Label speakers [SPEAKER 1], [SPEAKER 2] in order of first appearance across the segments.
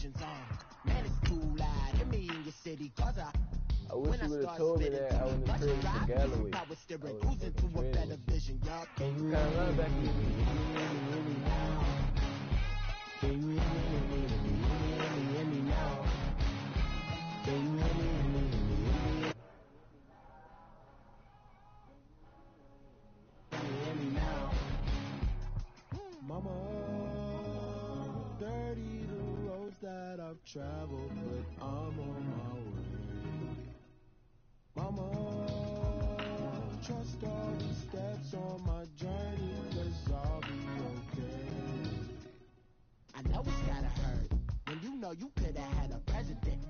[SPEAKER 1] vision's on. Man, it's cool out. Hit me in your city, cause
[SPEAKER 2] I wish you would have told me that I was traded for Galloway. I was
[SPEAKER 1] cruising to a better vision, y'all.
[SPEAKER 2] Can you kind of run back to me?
[SPEAKER 3] Mama, dirty the roads that I've traveled, but I'm on my way. Mama, trust all the steps on my journey, 'cause I'll be okay.
[SPEAKER 1] I know it's gotta hurt when you know you could have had a president.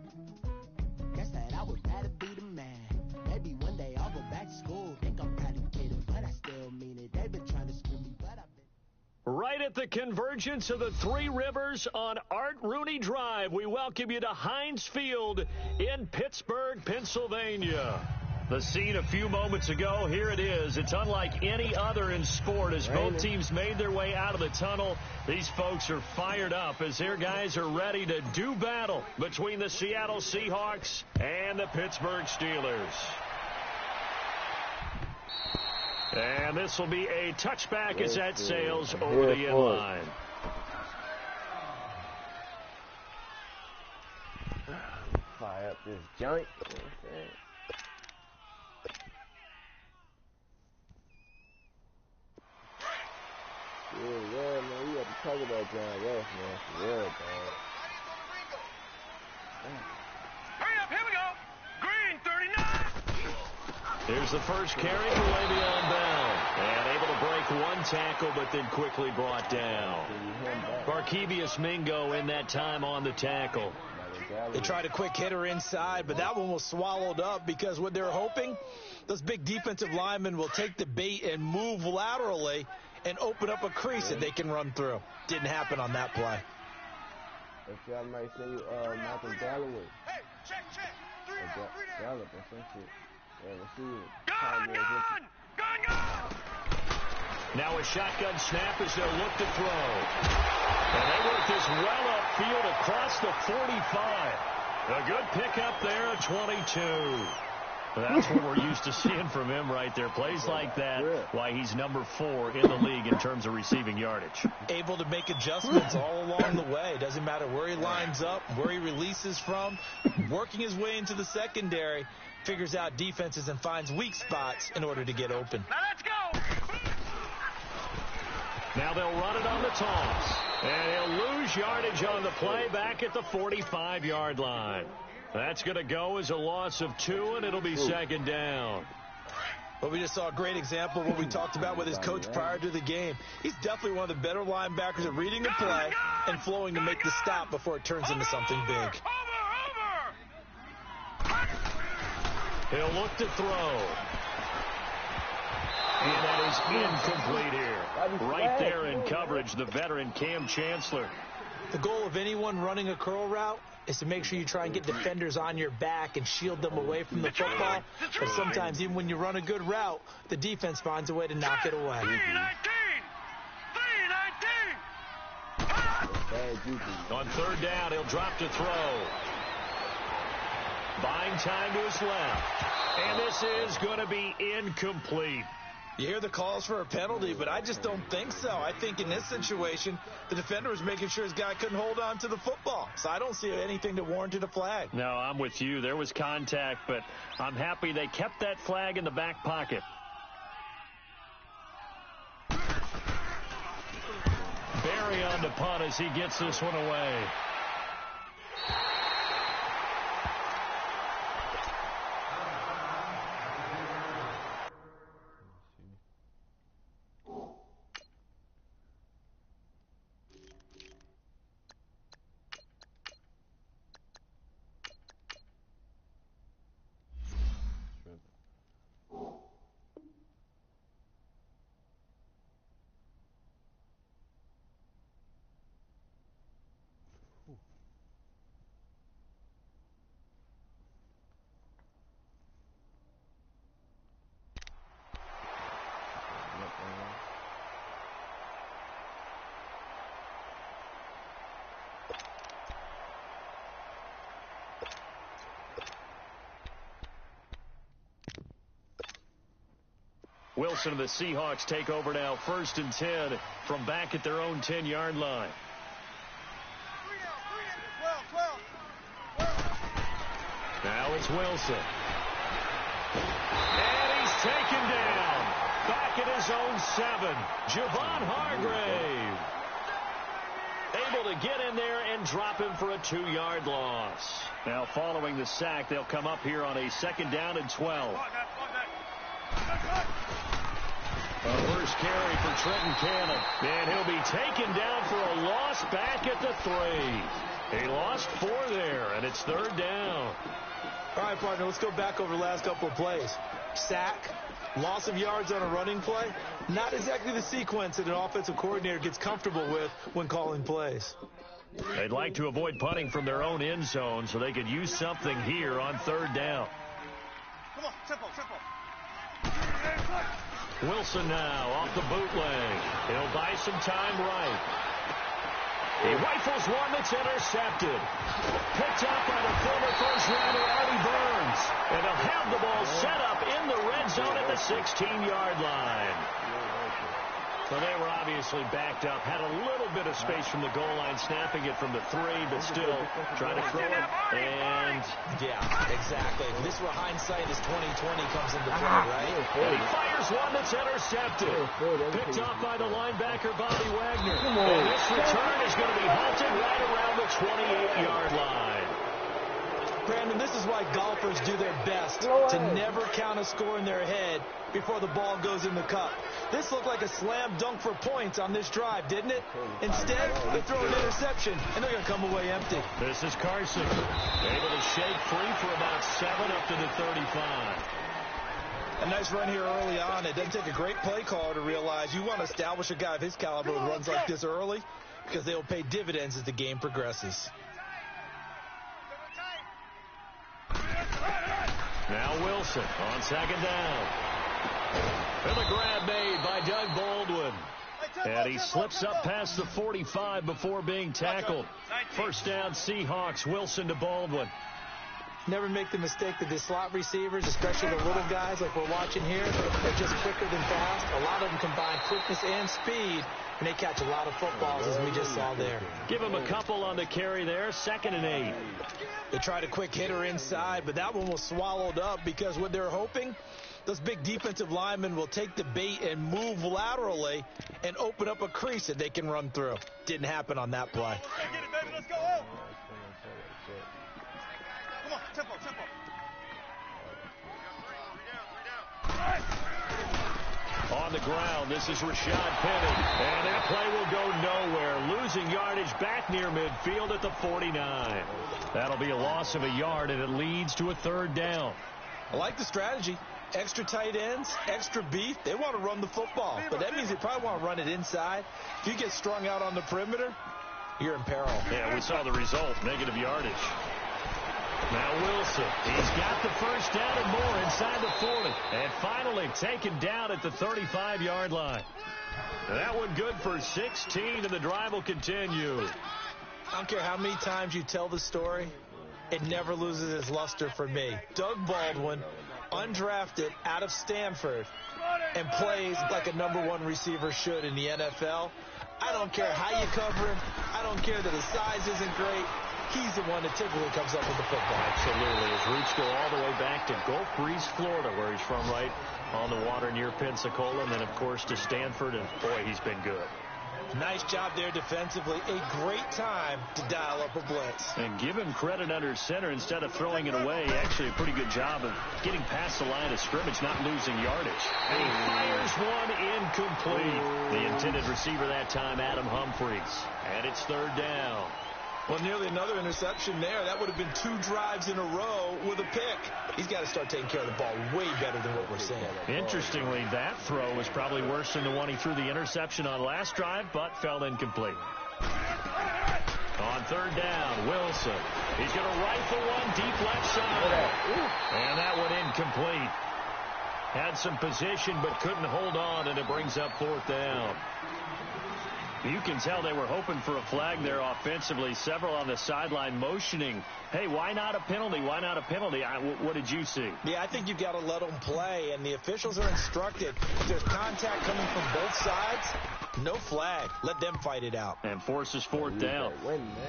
[SPEAKER 1] Guess that I would rather be the man. Maybe one day I'll go back to school. Think I'm probably kidding, but I still mean it. They've been trying to school me, but I've been.
[SPEAKER 4] Right at the convergence of the Three Rivers on Art Rooney Drive, we welcome you to Heinz Field in Pittsburgh, Pennsylvania. The scene a few moments ago, here it is. It's unlike any other in sport as both teams made their way out of the tunnel. These folks are fired up as their guys are ready to do battle between the Seattle Seahawks and the Pittsburgh Steelers. And this will be a touchback as that sails over the end line.
[SPEAKER 2] Fire up this joint. Yeah, man, we have to talk about John Ross, man, for real, dog.
[SPEAKER 5] Hurry up, here we go. Green, 39.
[SPEAKER 4] Here's the first carry for Le'Veon Bell. And able to break one tackle, but then quickly brought down. Barkevious Mingo in that time on the tackle.
[SPEAKER 6] They tried a quick hitter inside, but that one was swallowed up because what they were hoping, those big defensive linemen will take the bait and move laterally and open up a crease that they can run through. Didn't happen on that play.
[SPEAKER 2] I might say Malcolm Galloway.
[SPEAKER 5] Hey, check.
[SPEAKER 2] Gallup or some shit. Yeah, let's see it.
[SPEAKER 5] Gun!
[SPEAKER 4] Now a shotgun snap as they'll look to throw. And they work this well upfield across the 45. A good pickup there at 22. That's what we're used to seeing from him right there. Plays like that, why he's number 4 in the league in terms of receiving yardage.
[SPEAKER 6] Able to make adjustments all along the way. Doesn't matter where he lines up, where he releases from. Working his way into the secondary, figures out defenses and finds weak spots in order to get open.
[SPEAKER 5] Now let's go.
[SPEAKER 4] Now they'll run it on the toss. And he'll lose yardage on the play back at the 45-yard line. That's going to go as a loss of 2, and it'll be second down.
[SPEAKER 6] Well, we just saw a great example of what we talked about with his coach prior to the game. He's definitely one of the better linebackers at reading the play and flowing to make the stop before it turns into something big.
[SPEAKER 4] He'll look to throw. And that is incomplete here. Right there in coverage, the veteran Cam Chancellor.
[SPEAKER 6] The goal of anyone running a curl route is to make sure you try and get defenders on your back and shield them away from the football. But sometimes, even when you run a good route, the defense finds a way to knock it away.
[SPEAKER 5] 3-19.
[SPEAKER 4] On third down, he'll drop to throw. Buying time to his left. And this is going to be incomplete.
[SPEAKER 6] You hear the calls for a penalty, but I just don't think so. I think in this situation, the defender was making sure his guy couldn't hold on to the football. So I don't see anything that warranted a flag.
[SPEAKER 4] No, I'm with you. There was contact, but I'm happy they kept that flag in the back pocket. Barry on the punt as he gets this one away. Wilson and the Seahawks take over now, 1st and 10 from back at their own 10-yard line. Now it's Wilson. And he's taken down. Back at his own 7. Javon Hargrave. Able to get in there and drop him for a 2-yard loss. Now following the sack, they'll come up here on a 2nd down and 12. A first carry for Trenton Cannon. And he'll be taken down for a loss back at the 3. He lost 4 there, and it's 3rd down.
[SPEAKER 6] All right, partner, let's go back over the last couple of plays. Sack, loss of yards on a running play. Not exactly the sequence that an offensive coordinator gets comfortable with when calling plays.
[SPEAKER 4] They'd like to avoid punting from their own end zone so they could use something here on 3rd down.
[SPEAKER 5] Come on, simple.
[SPEAKER 4] Wilson now off the bootleg. He'll buy some time right. He rifles one that's intercepted. Picked up by the former first-rounder Artie Burns. And he'll have the ball set up in the red zone at the 16-yard line. So they were obviously backed up. Had a little bit of space from the goal line, snapping it from the 3, but still trying to throw it. And
[SPEAKER 6] yeah, exactly. This is where hindsight is 20/20 comes into play, right?
[SPEAKER 4] And he fires one that's intercepted. Picked off by the linebacker, Bobby Wagner. And this return is going to be halted right around the 28-yard line.
[SPEAKER 6] Brandon, this is why golfers do their best to never count a score in their head before the ball goes in the cup. This looked like a slam dunk for points on this drive, didn't it? Instead, they throw an interception, and they're going to come away empty.
[SPEAKER 4] This is Carson, able to shake free for about 7 up to the 35.
[SPEAKER 6] A nice run here early on. It doesn't take a great play caller to realize you want to establish a guy of his caliber with runs like this early because they will pay dividends as the game progresses.
[SPEAKER 4] Now Wilson on 2nd down. And the grab made by Doug Baldwin. And he slips up past the 45 before being tackled. 1st down Seahawks, Wilson to Baldwin.
[SPEAKER 6] Never make the mistake that the slot receivers, especially the little guys like we're watching here, they're just quicker than fast. A lot of them combine quickness and speed, and they catch a lot of footballs, as we just saw there.
[SPEAKER 4] Give him a couple on the carry there, 2nd and 8.
[SPEAKER 6] They tried a quick hitter inside, but that one was swallowed up because what they're hoping, those big defensive linemen will take the bait and move laterally and open up a crease that they can run through. Didn't happen on that play.
[SPEAKER 5] Get it, baby. Let's go. Come on, tempo.
[SPEAKER 4] On the ground, this is Rashad Penny. And that play will go nowhere. Losing yardage back near midfield at the 49. That'll be a loss of a yard, and it leads to a 3rd down.
[SPEAKER 6] I like the strategy. Extra tight ends, extra beef. They want to run the football, but that means they probably want to run it inside. If you get strung out on the perimeter, you're in peril.
[SPEAKER 4] Yeah, we saw the result, negative yardage. Now Wilson, he's got the 1st down and more inside the 40. And finally taken down at the 35-yard line. That one good for 16, and the drive will continue.
[SPEAKER 6] I don't care how many times you tell the story, it never loses its luster for me. Doug Baldwin, undrafted out of Stanford, and plays like a #1 receiver should in the NFL. I don't care how you cover him. I don't care that his size isn't great. He's the one that typically comes up with the football.
[SPEAKER 4] Absolutely. His roots go all the way back to Gulf Breeze, Florida, where he's from, right on the water near Pensacola, and then, of course, to Stanford, and, boy, he's been good.
[SPEAKER 6] Nice job there defensively. A great time to dial up a blitz.
[SPEAKER 4] And give him credit under center instead of throwing it away. Actually, a pretty good job of getting past the line of scrimmage, not losing yardage. And he fires one incomplete. The intended receiver that time, Adam Humphries. And it's 3rd down.
[SPEAKER 6] Well, nearly another interception there. That would have been 2 drives in a row with a pick. He's got to start taking care of the ball way better than what we're seeing.
[SPEAKER 4] Interestingly, that throw was probably worse than the one he threw the interception on last drive, but fell incomplete. On 3rd down, Wilson. He's going to rifle one deep left side. And that one incomplete. Had some position, but couldn't hold on, and it brings up 4th down. You can tell they were hoping for a flag there offensively. Several on the sideline motioning, hey, why not a penalty? Why not a penalty? What did you see?
[SPEAKER 6] Yeah, I think you've got to let them play, and the officials are instructed. If there's contact coming from both sides, no flag. Let them fight it out.
[SPEAKER 4] And forces fourth down.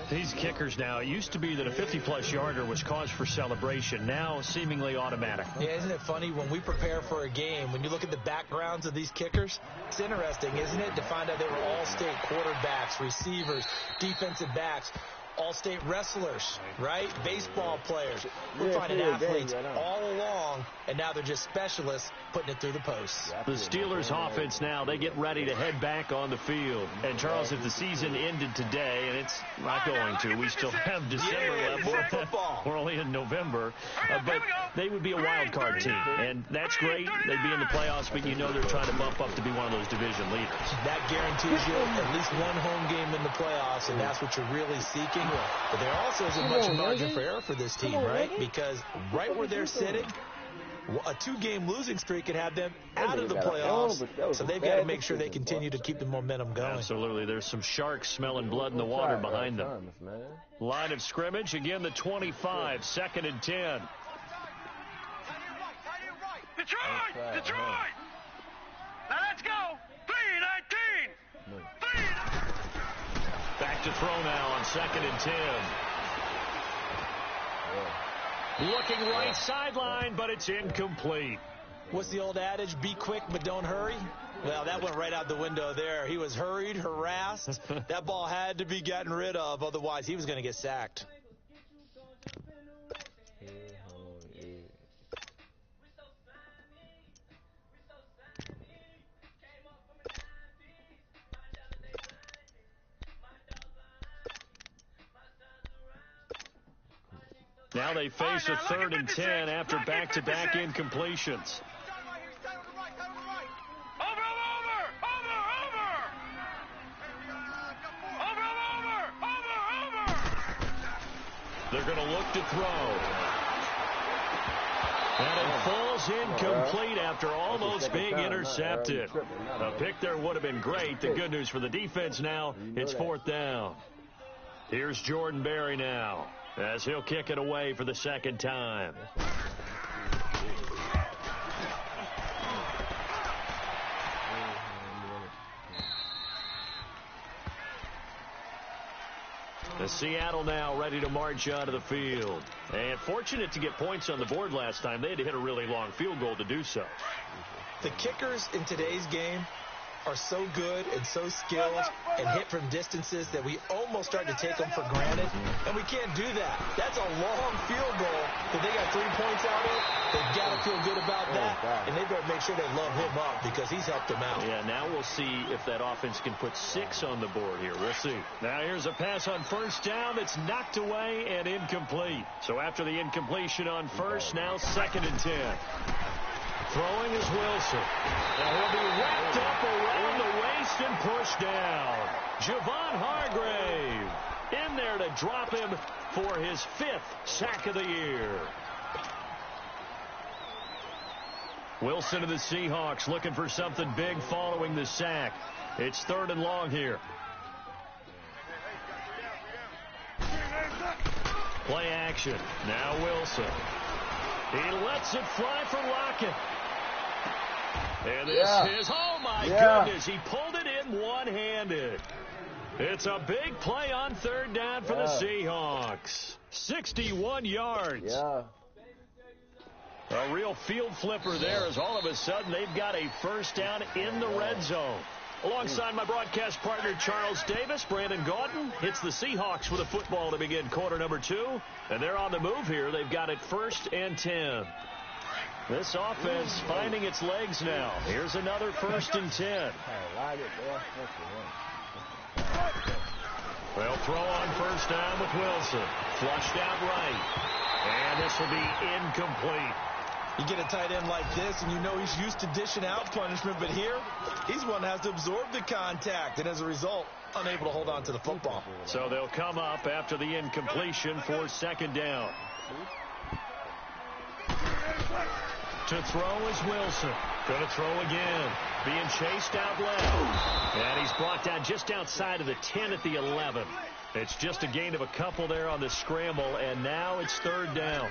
[SPEAKER 4] These kickers now, it used to be that a 50-plus yarder was cause for celebration. Now seemingly automatic.
[SPEAKER 6] Yeah, isn't it funny when we prepare for a game, when you look at the backgrounds of these kickers, it's interesting, isn't it, to find out they were all-state quarterbacks, receivers, defensive backs, all-state wrestlers, right? Baseball players. We're finding athletes all along, and now they're just specialists putting it through the posts.
[SPEAKER 4] The Steelers offense now, they get ready to head back on the field. And, Charles, if the season ended today, and it's not going to, we still have December left.
[SPEAKER 6] More football.
[SPEAKER 4] We're only in November. But they would be a wild card team. And that's great. They'd be in the playoffs, but you know they're trying to bump up to be one of those division leaders.
[SPEAKER 6] That guarantees you at least one home game in the playoffs, and that's what you're really seeking. But there also isn't much margin for error for this team, right? Because right where they're sitting, a 2-game losing streak could have them out of the playoffs. So they've got to make sure they continue to keep the momentum going.
[SPEAKER 4] Absolutely. There's some sharks smelling blood in the water behind them. Line of scrimmage, again the 25, 2nd and 10.
[SPEAKER 5] Detroit! Detroit! Now let's go! 3-19!
[SPEAKER 4] Back to throw now on 2nd and 10. Looking right sideline, but it's incomplete.
[SPEAKER 6] What's the old adage? Be quick, but don't hurry. Well, that went right out the window there. He was hurried, harassed. That ball had to be gotten rid of. Otherwise, he was going to get sacked.
[SPEAKER 4] Now they face a 3rd and 10 after back-to-back incompletions. They're going to look to throw. And it falls incomplete after almost being intercepted. A pick there would have been great. The good news for the defense now, it's 4th down. Here's Jordan Berry now, as he'll kick it away for the 2nd time. The Seattle now ready to march out of the field. And fortunate to get points on the board last time. They had to hit a really long field goal to do so.
[SPEAKER 6] The kickers in today's game are so good and so skilled and hit from distances that we almost start to take them for granted, and we can't do that. That's a long field goal that they got 3 points out of. They've got to feel good about that, and they've got to make sure they love him up because he's helped them out.
[SPEAKER 4] Yeah, now we'll see if that offense can put 6 on the board here. We'll see. Now here's a pass on 1st down that's knocked away and incomplete. So after the incompletion on 1st, now 2nd and 10. Throwing is Wilson. And he'll be wrapped up around the waist and pushed down. Javon Hargrave in there to drop him for his 5th sack of the year. Wilson of the Seahawks looking for something big following the sack. It's 3rd and long here. Play action. Now Wilson. He lets it fly for Lockett. And this is, oh my goodness, he pulled it in one-handed. It's a big play on 3rd down for the Seahawks. 61 yards. A real field flipper there as all of a sudden they've got a 1st down in the red zone. Alongside my broadcast partner, Charles Davis, Brandon Gaudin hits the Seahawks with a football to begin quarter number 2. And they're on the move here. They've got it 1st and 10. This offense finding its legs now. Here's another 1st and 10. They'll throw on 1st down with Wilson. Flushed out right. And this will be incomplete.
[SPEAKER 6] You get a tight end like this, and you know he's used to dishing out punishment, but here, he's one that has to absorb the contact, and as a result, unable to hold on to the football.
[SPEAKER 4] So they'll come up after the incompletion for 2nd down. To throw is Wilson. Going to throw again. Being chased out left. And he's brought down just outside of the 10 at the 11. It's just a gain of a couple there on the scramble, and now it's third down.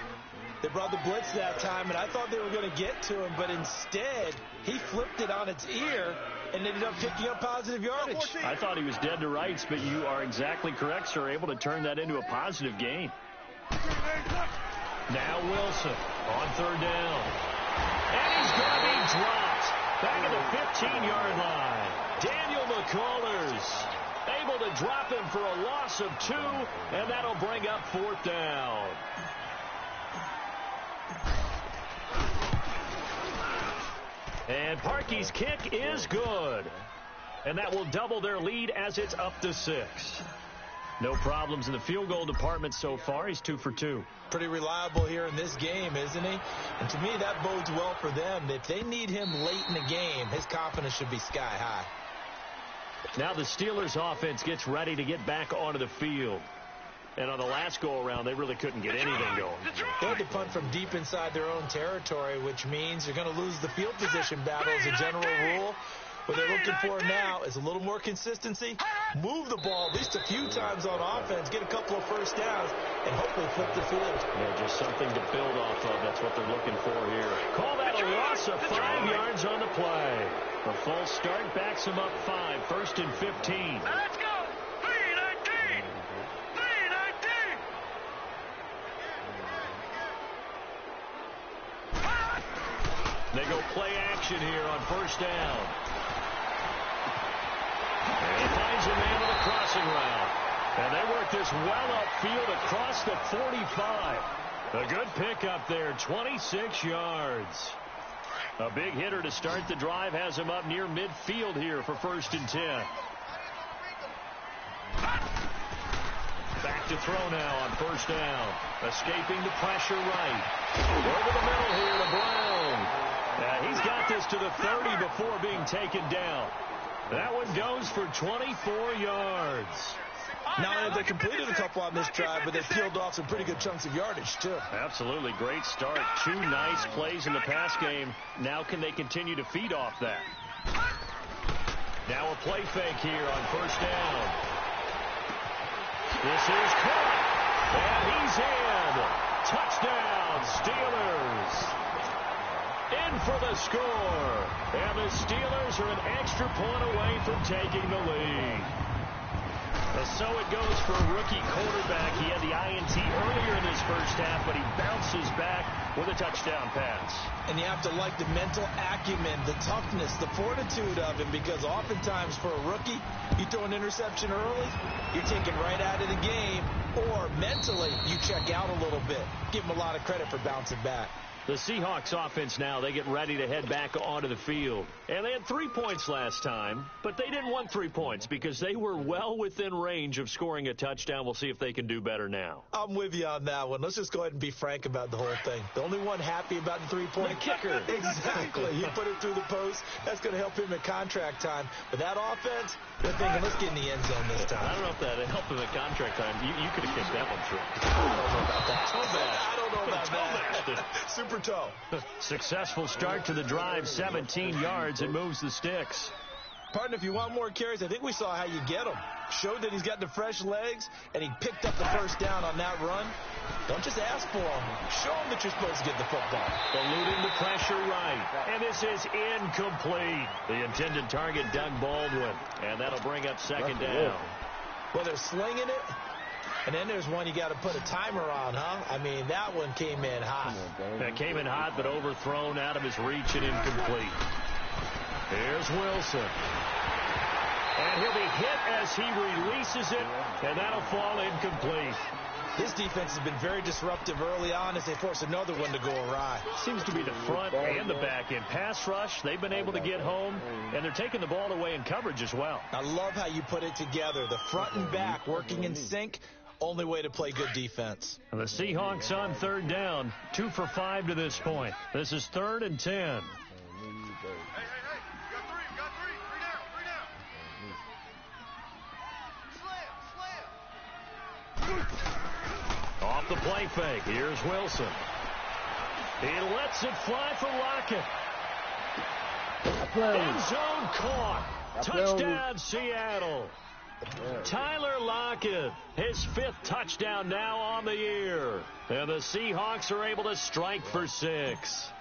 [SPEAKER 6] They brought the blitz that time, and I thought they were going to get to him, but instead he flipped it on its ear and ended up picking up positive yardage.
[SPEAKER 4] I thought he was dead to rights, but you are exactly correct, sir. Able to turn that into a positive gain. Now Wilson on third down. And he's going to be dropped back at the 15-yard line. Daniel McCullers able to drop him for a loss of 2, and that'll bring up fourth down. And Parkey's kick is good. And that will double their lead as it's up to 6. No problems in the field goal department so far. He's 2 for 2.
[SPEAKER 6] Pretty reliable here in this game, isn't he? And to me, that bodes well for them. If they need him late in the game, his confidence should be sky high.
[SPEAKER 4] Now the Steelers offense gets ready to get back onto the field. And on the last go-around, they really couldn't get anything going.
[SPEAKER 6] They had to punt from deep inside their own territory, which means you're going to lose the field position battle as a general rule. What they're looking for now is a little more consistency. Move the ball at least a few times on offense, get a couple of first downs, and hopefully flip the field.
[SPEAKER 4] Yeah, just something to build off of. That's what they're looking for here. Call that a loss of 5 yards on the play. The false start backs him up 5, first and 15.
[SPEAKER 5] Now let's go. 3-19. 3-19.
[SPEAKER 4] They go play action here on first down. And he finds a man with a crossing route. And they work this well upfield across the 45. A good pickup there, 26 yards. A big hitter to start the drive has him up near midfield here for first and 10. Back to throw now on first down. Escaping the pressure right. Over the middle here to Brown. He's got this to the 30 before being taken down. That one goes for 24 yards.
[SPEAKER 6] Not only have they completed a couple on this drive, but they peeled off some pretty good chunks of yardage, too.
[SPEAKER 4] Absolutely. Great start. 2 nice plays in the pass game. Now can they continue to feed off that? Now a play fake here on first down. This is caught. And he's in. Touchdown, Steelers. In for the score. And the Steelers are an extra point away from taking the lead. So it goes for a rookie quarterback. He had the INT earlier in this first half, but he bounces back with a touchdown pass.
[SPEAKER 6] And you have to like the mental acumen, the toughness, the fortitude of him, because oftentimes for a rookie, you throw an interception early, you're taken right out of the game, or mentally you check out a little bit. Give him a lot of credit for bouncing back.
[SPEAKER 4] The Seahawks offense now, they get ready to head back onto the field. And they had 3 points last time, but they didn't want 3 points because they were well within range of scoring a touchdown. We'll see if they can do better now.
[SPEAKER 6] I'm with you on that one. Let's just go ahead and be frank about the whole thing. The only one happy about the 3-point
[SPEAKER 4] kicker.
[SPEAKER 6] Exactly. He put it through the post. That's going to help him at contract time. But that offense, they're thinking, let's get in the end zone this time.
[SPEAKER 4] I don't know if that helped him at contract time. You could have kicked that one through.
[SPEAKER 6] I don't know about that.
[SPEAKER 4] I
[SPEAKER 6] don't know about that. Super toe.
[SPEAKER 4] Successful start to the drive, 17 yards. It moves the sticks.
[SPEAKER 6] Partner, if you want more carries, I think we saw how you get them. Showed that he's got the fresh legs, and he picked up the first down on that run. Don't just ask for them. Show him that you're supposed to get the football.
[SPEAKER 4] Eluding the pressure right. And this is incomplete. The intended target, Doug Baldwin. And that'll bring up second down.
[SPEAKER 6] Well, they're slinging it. And then there's one you got to put a timer on, huh? I mean, that one came in hot.
[SPEAKER 4] That came in hot, but overthrown out of his reach and incomplete. Here's Wilson. And he'll be hit as he releases it, and that'll fall incomplete.
[SPEAKER 6] His defense has been very disruptive early on as they force another one to go awry.
[SPEAKER 4] Seems to be the front and the back end. Pass rush, they've been able to get home, and they're taking the ball away in coverage as well.
[SPEAKER 6] I love how you put it together. The front and back working in sync. Only way to play good defense.
[SPEAKER 4] And the Seahawks on third down, 2 for 5 to this point. This is 3rd and 10.
[SPEAKER 5] Hey, you got three. Three down. Slam.
[SPEAKER 4] Off the play fake, here's Wilson. He lets it fly for Lockett. End zone caught. Touchdown, Seattle. Tyler Lockett, his 5th touchdown now on the year. And the Seahawks are able to strike for 6.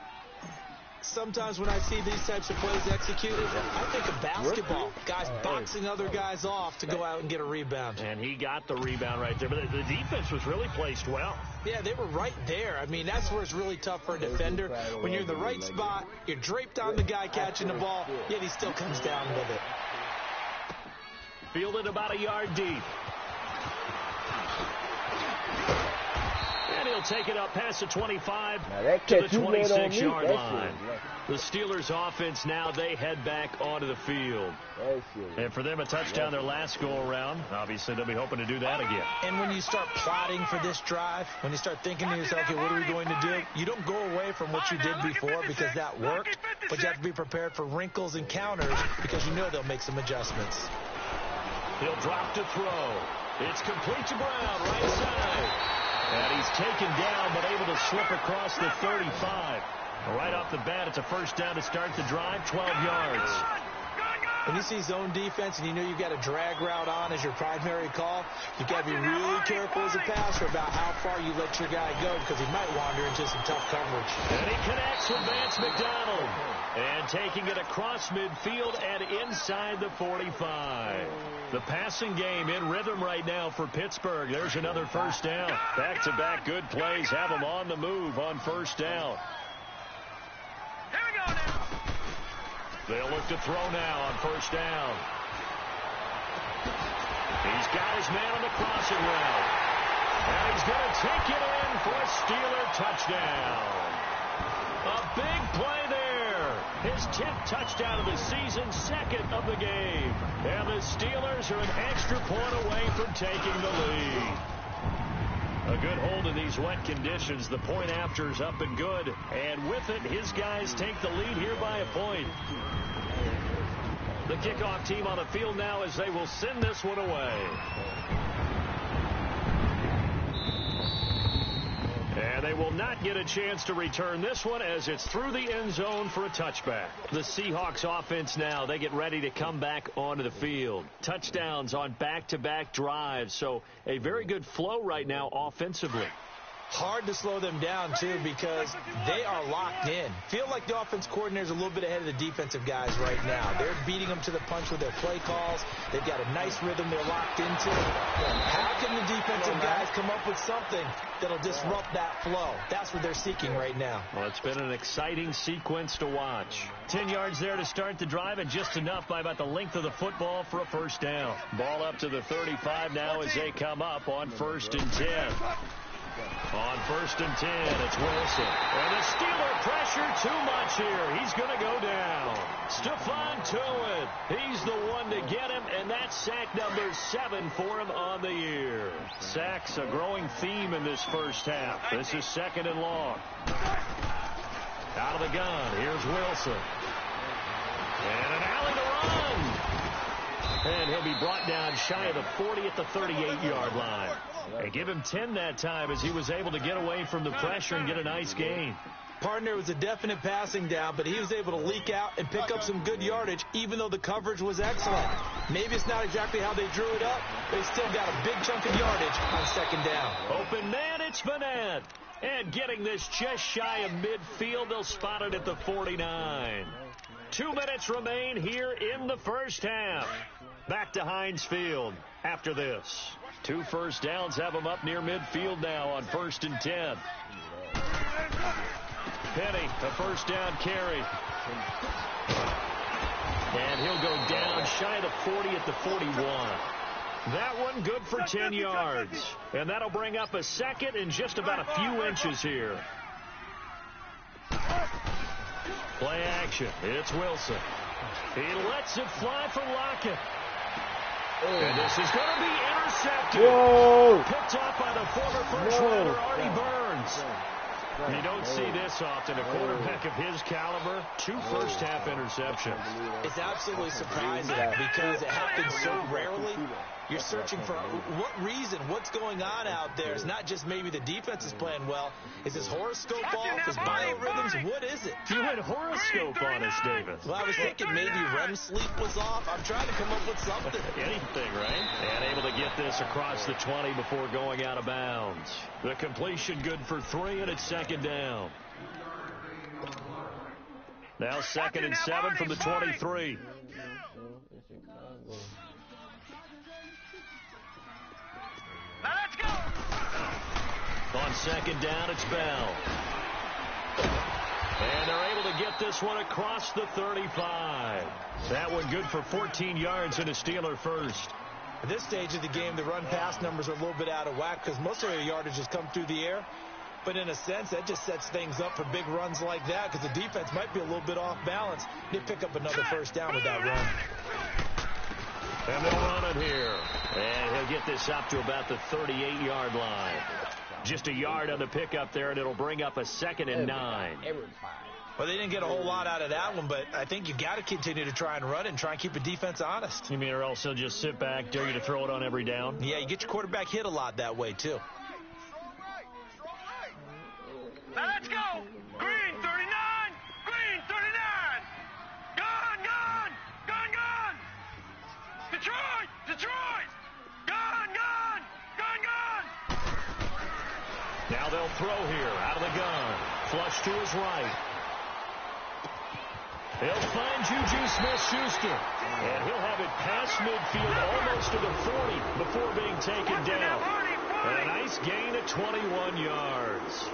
[SPEAKER 6] Sometimes when I see these types of plays executed, I think of basketball. Guys boxing other guys off to go out and get a rebound.
[SPEAKER 4] And he got the rebound right there. But the defense was really placed well.
[SPEAKER 6] Yeah, they were right there. I mean, that's where it's really tough for a defender. When you're in the right spot, you're draped on the guy catching the ball, yet he still comes down with it.
[SPEAKER 4] Fielded about a yard deep. And he'll take it up past the 25 to the 26-yard line. The Steelers offense now, they head back onto the field. And for them, a touchdown their last go-around. Obviously, they'll be hoping to do that again.
[SPEAKER 6] And when you start plotting for this drive, when you start thinking to yourself, okay, what are we going to do? You don't go away from what you did before because that worked, but you have to be prepared for wrinkles and counters because you know they'll make some adjustments.
[SPEAKER 4] He'll drop to throw. It's complete to Brown, right side. And he's taken down, but able to slip across the 35. Right off the bat, it's a first down to start the drive, 12 yards.
[SPEAKER 6] When you see zone defense and you know you've got a drag route on as your primary call, you've got to be really careful as a passer about how far you let your guy go because he might wander into some tough coverage.
[SPEAKER 4] And he connects with Vance McDonald. And taking it across midfield and inside the 45. The passing game in rhythm right now for Pittsburgh. There's another first down. Back-to-back good plays have them on the move on first down.
[SPEAKER 5] Here we go now.
[SPEAKER 4] They'll look to throw now on first down. He's got his man on the crossing route. And he's going to take it in for a Steeler touchdown. A big play there. His 10th touchdown of the season, 2nd of the game. And the Steelers are an extra point away from taking the lead. A good hold in these wet conditions. The point after is up and good. And with it, his guys take the lead here by a point. The kickoff team on the field now as they will send this one away. And they will not get a chance to return this one as it's through the end zone for a touchback. The Seahawks offense now, they get ready to come back onto the field. Touchdowns on back-to-back drives, so a very good flow right now offensively.
[SPEAKER 6] Hard to slow them down, too, because they are locked in. Feel like the offense coordinator's a little bit ahead of the defensive guys right now. They're beating them to the punch with their play calls. They've got a nice rhythm they're locked into. How can the defensive guys come up with something that'll disrupt that flow? That's what they're seeking right now.
[SPEAKER 4] Well, it's been an exciting sequence to watch. 10 yards there to start the drive, and just enough by about the length of the football for a first down. Ball up to the 35 now as they come up on 1st and 10. On 1st and 10, it's Wilson. And the Steeler pressure too much here. He's going to go down. Stephon Tuitt, he's the one to get him, and that's sack number 7 for him on the year. Sacks a growing theme in this first half. This is 2nd and long. Out of the gun, here's Wilson. And an alley to run. And he'll be brought down shy of the 40 at the 38-yard line. And give him 10 that time as he was able to get away from the pressure and get a nice gain.
[SPEAKER 6] Partner was a definite passing down, but he was able to leak out and pick up some good yardage, even though the coverage was excellent. Maybe it's not exactly how they drew it up, but he still got a big chunk of yardage on 2nd down.
[SPEAKER 4] Open man, it's Vanette. And getting this just shy of midfield, they'll spot it at the 49. 2 minutes remain here in the first half. Back to Heinz Field after this. 2 first downs have them up near midfield now on 1st and 10. Penny, a first down carry. And he'll go down shy of the 40 at the 41. That one good for 10 yards. And that'll bring up a 2nd and just about a few inches here. Play action. It's Wilson. He lets it fly for Lockett. And this is going to be intercepted.
[SPEAKER 2] Whoa.
[SPEAKER 4] Picked off by the former first-rounder Artie Burns. You don't see this often. A quarterback of his caliber, 2 first-half interceptions.
[SPEAKER 6] It's absolutely surprising because it happens so rarely. You're searching for what reason, what's going on out there. It's not just maybe the defense is playing well. Is his horoscope off? His biorhythms? What is it?
[SPEAKER 4] You had horoscope on us, Davis.
[SPEAKER 6] Well, I was thinking maybe REM sleep was off. I'm trying to come up with something.
[SPEAKER 4] Anything, right? And able to get this across the 20 before going out of bounds. The completion good for 3, and it's second down. Now 2nd and 7 from the 23.
[SPEAKER 5] Now let's go.
[SPEAKER 4] On 2nd down, it's Bell. And they're able to get this one across the 35. That one good for 14 yards and a Steeler first.
[SPEAKER 6] At this stage of the game, the run-pass numbers are a little bit out of whack because most of their yardage has come through the air. But in a sense, that just sets things up for big runs like that because the defense might be a little bit off balance. They pick up another first down with that run.
[SPEAKER 4] And they'll run it here. And he'll get this up to about the 38-yard line. Just a yard on the pickup there, and it'll bring up a 2nd and 9.
[SPEAKER 6] Well, they didn't get a whole lot out of that one, but I think you got to continue to try and run it and try and keep the defense honest.
[SPEAKER 4] You mean or else he'll just sit back, dare you to throw it on every down?
[SPEAKER 6] Yeah, you get your quarterback hit a lot that way, too.
[SPEAKER 5] Now let's go. Green 39. Green 39. Gone. Detroit. Gone.
[SPEAKER 4] Now they'll throw here out of the gun. Flush to his right. He'll find Juju Smith-Schuster. And he'll have it past midfield almost to the 40 before being taken down. And a nice gain of 21 yards.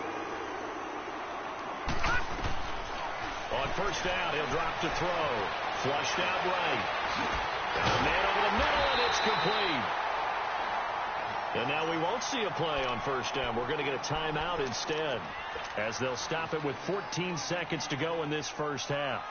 [SPEAKER 4] On first down, he'll drop to throw. Flushed out right. Got a man over the middle, and it's complete. And now we won't see a play on first down. We're going to get a timeout instead, as they'll stop it with 14 seconds to go in this first half.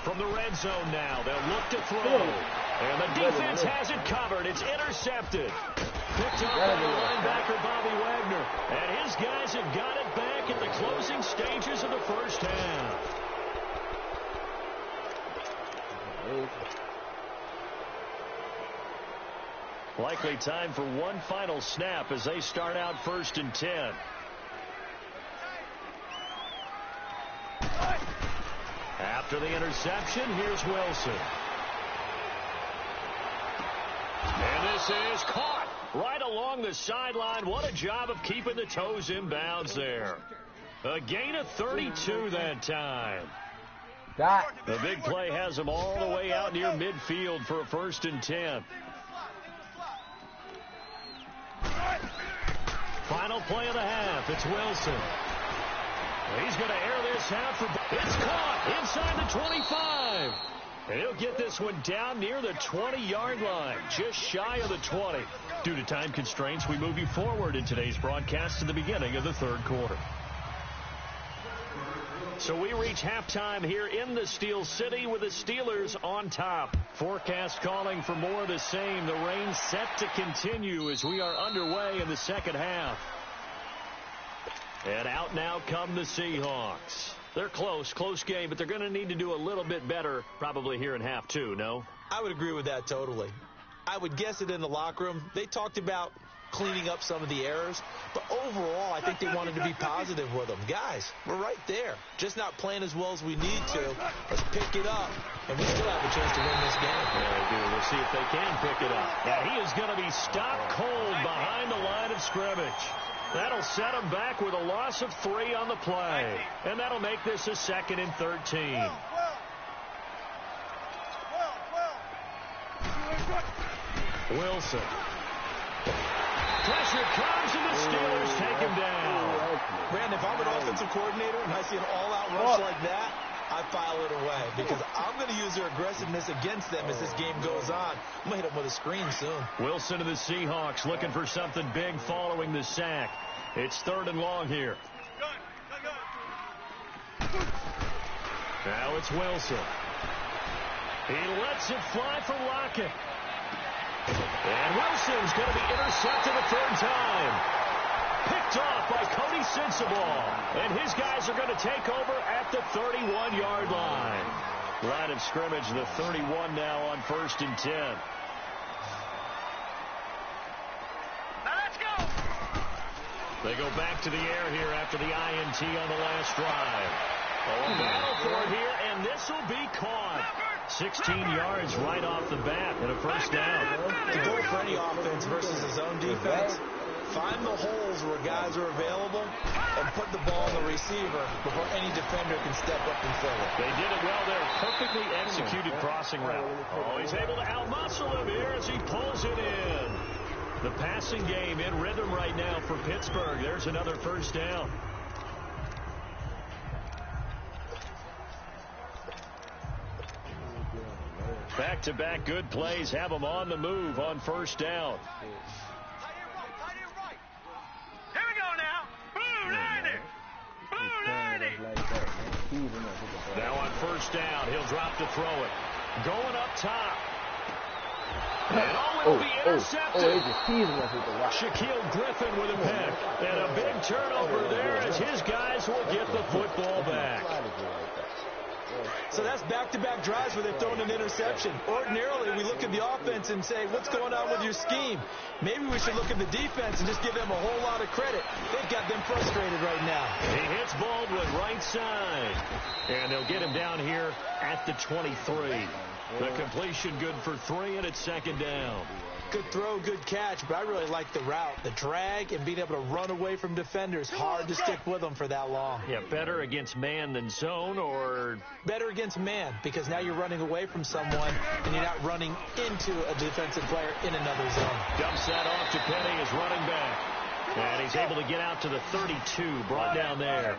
[SPEAKER 4] From the red zone now, they'll look to throw. And the defense has it covered. It's intercepted. Picked up by the linebacker, Bobby Wagner. And his guys have got it back at the closing stages of the first half. Likely time for one final snap as they start out 1st and 10. After the interception, here's Wilson. And this is caught right along the sideline. What a job of keeping the toes in bounds there. A gain of 32 that time. The big play has them all the way out near midfield for a 1st and 10. Final play of the half. It's Wilson. He's going to air this out for... It's caught inside the 25. And he'll get this one down near the 20-yard line, just shy of the 20. Due to time constraints, we move you forward in today's broadcast to the beginning of the 3rd quarter. So we reach halftime here in the Steel City with the Steelers on top. Forecast calling for more of the same. The rain set to continue as we are underway in the second half. And out now come the Seahawks. They're close game, but they're going to need to do a little bit better probably here in half 2, no?
[SPEAKER 6] I would agree with that totally. I would guess it in the locker room. They talked about cleaning up some of the errors, but overall I think they wanted to be positive with them. Guys, we're right there. Just not playing as well as we need to. Let's pick it up, and we still have a chance to win this game.
[SPEAKER 4] Yeah, they do. We'll see if they can pick it up. And he is going to be stopped cold behind the line of scrimmage. That'll set him back with a loss of 3 on the play. And that'll make this a 2nd and 13. Wilson. Pressure comes, and the Steelers take him down.
[SPEAKER 6] Brandon, if I'm an offensive coordinator and I see an all-out rush like that, I file it away because I'm going to use their aggressiveness against them as this game goes on. I'm going to hit them with a screen soon.
[SPEAKER 4] Wilson to the Seahawks looking for something big following the sack. It's 3rd and long here. Now it's Wilson. He lets it fly for Lockett. And Wilson's going to be intercepted a 3rd time. Picked off by Cody Sensabaugh. And his guys are going to take over at the 31-yard line. Line of scrimmage, the 31 now on 1st and 10.
[SPEAKER 5] Now let's go.
[SPEAKER 4] They go back to the air here after the INT on the last drive. A battle for it here, and this will be caught. 16 yards right off the bat and a 1st down.
[SPEAKER 6] To go for any offense versus his own defense, find the holes where guys are available and put the ball on the receiver before any defender can step up and fill it.
[SPEAKER 4] They did it well there. Perfectly executed crossing route. Oh, he's able to outmuscle him here as he pulls it in. The passing game in rhythm right now for Pittsburgh. There's another 1st down. Back-to-back good plays have them on the move on 1st down.
[SPEAKER 5] Here we go now. Blue 90. Blue 90.
[SPEAKER 4] Now on 1st down, he'll drop to throw it. Going up top. And will be intercepted. Shaquille Griffin with a pick. And a big turnover there as his guys will get the football back.
[SPEAKER 6] So that's back-to-back drives where they've thrown an interception. Ordinarily, we look at the offense and say, what's going on with your scheme? Maybe we should look at the defense and just give them a whole lot of credit. They've got them frustrated right now.
[SPEAKER 4] He hits Baldwin right side. And they'll get him down here at the 23. The completion good for 3, and it's 2nd down.
[SPEAKER 6] Good throw, good catch, but I really like the route. The drag and being able to run away from defenders. Hard to stick with them for that long.
[SPEAKER 4] Yeah, better against man than zone, or?
[SPEAKER 6] Better against man, because now you're running away from someone and you're not running into a defensive player in another zone.
[SPEAKER 4] Dumps that off to Penny as running back. And he's able to get out to the 32, brought down there.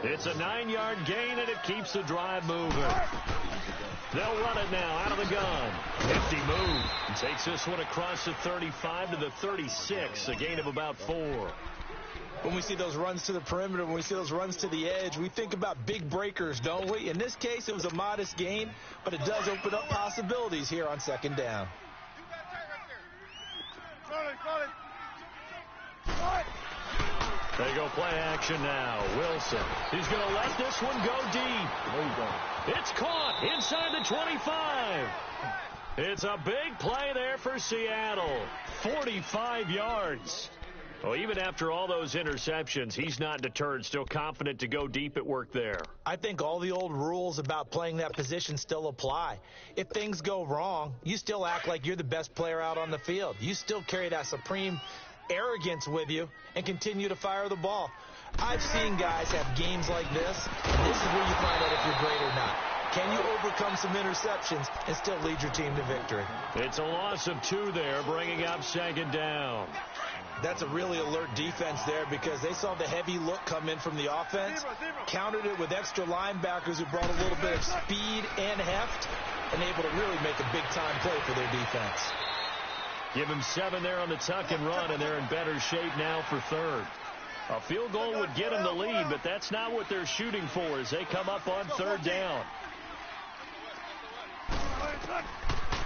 [SPEAKER 4] It's a 9-yard gain, and it keeps the drive moving. They'll run it now out of the gun. Hefty move. Takes this one across the 35 to the 36, a gain of about 4.
[SPEAKER 6] When we see those runs to the perimeter, when we see those runs to the edge, we think about big breakers, don't we? In this case, it was a modest gain, but it does open up possibilities here on 2nd down.
[SPEAKER 4] They go play action now. Wilson. He's going to let this one go deep. It's caught inside the 25. It's a big play there for Seattle. 45 yards. Well, even after all those interceptions, he's not deterred, still confident to go deep at work there.
[SPEAKER 6] I think all the old rules about playing that position still apply. If things go wrong, you still act like you're the best player out on the field. You still carry that supreme arrogance with you and continue to fire the ball. I've seen guys have games like this. This is where you find out if you're great or not. Can you overcome some interceptions and still lead your team to victory?
[SPEAKER 4] It's a loss of 2 there, bringing up 2nd down.
[SPEAKER 6] That's a really alert defense there because they saw the heavy look come in from the offense, countered it with extra linebackers who brought a little bit of speed and heft, and able to really make a big-time play for their defense.
[SPEAKER 4] Give him 7 there on the tuck and run, and they're in better shape now for 3rd. A field goal would get them the lead, but that's not what they're shooting for as they come up on 3rd down.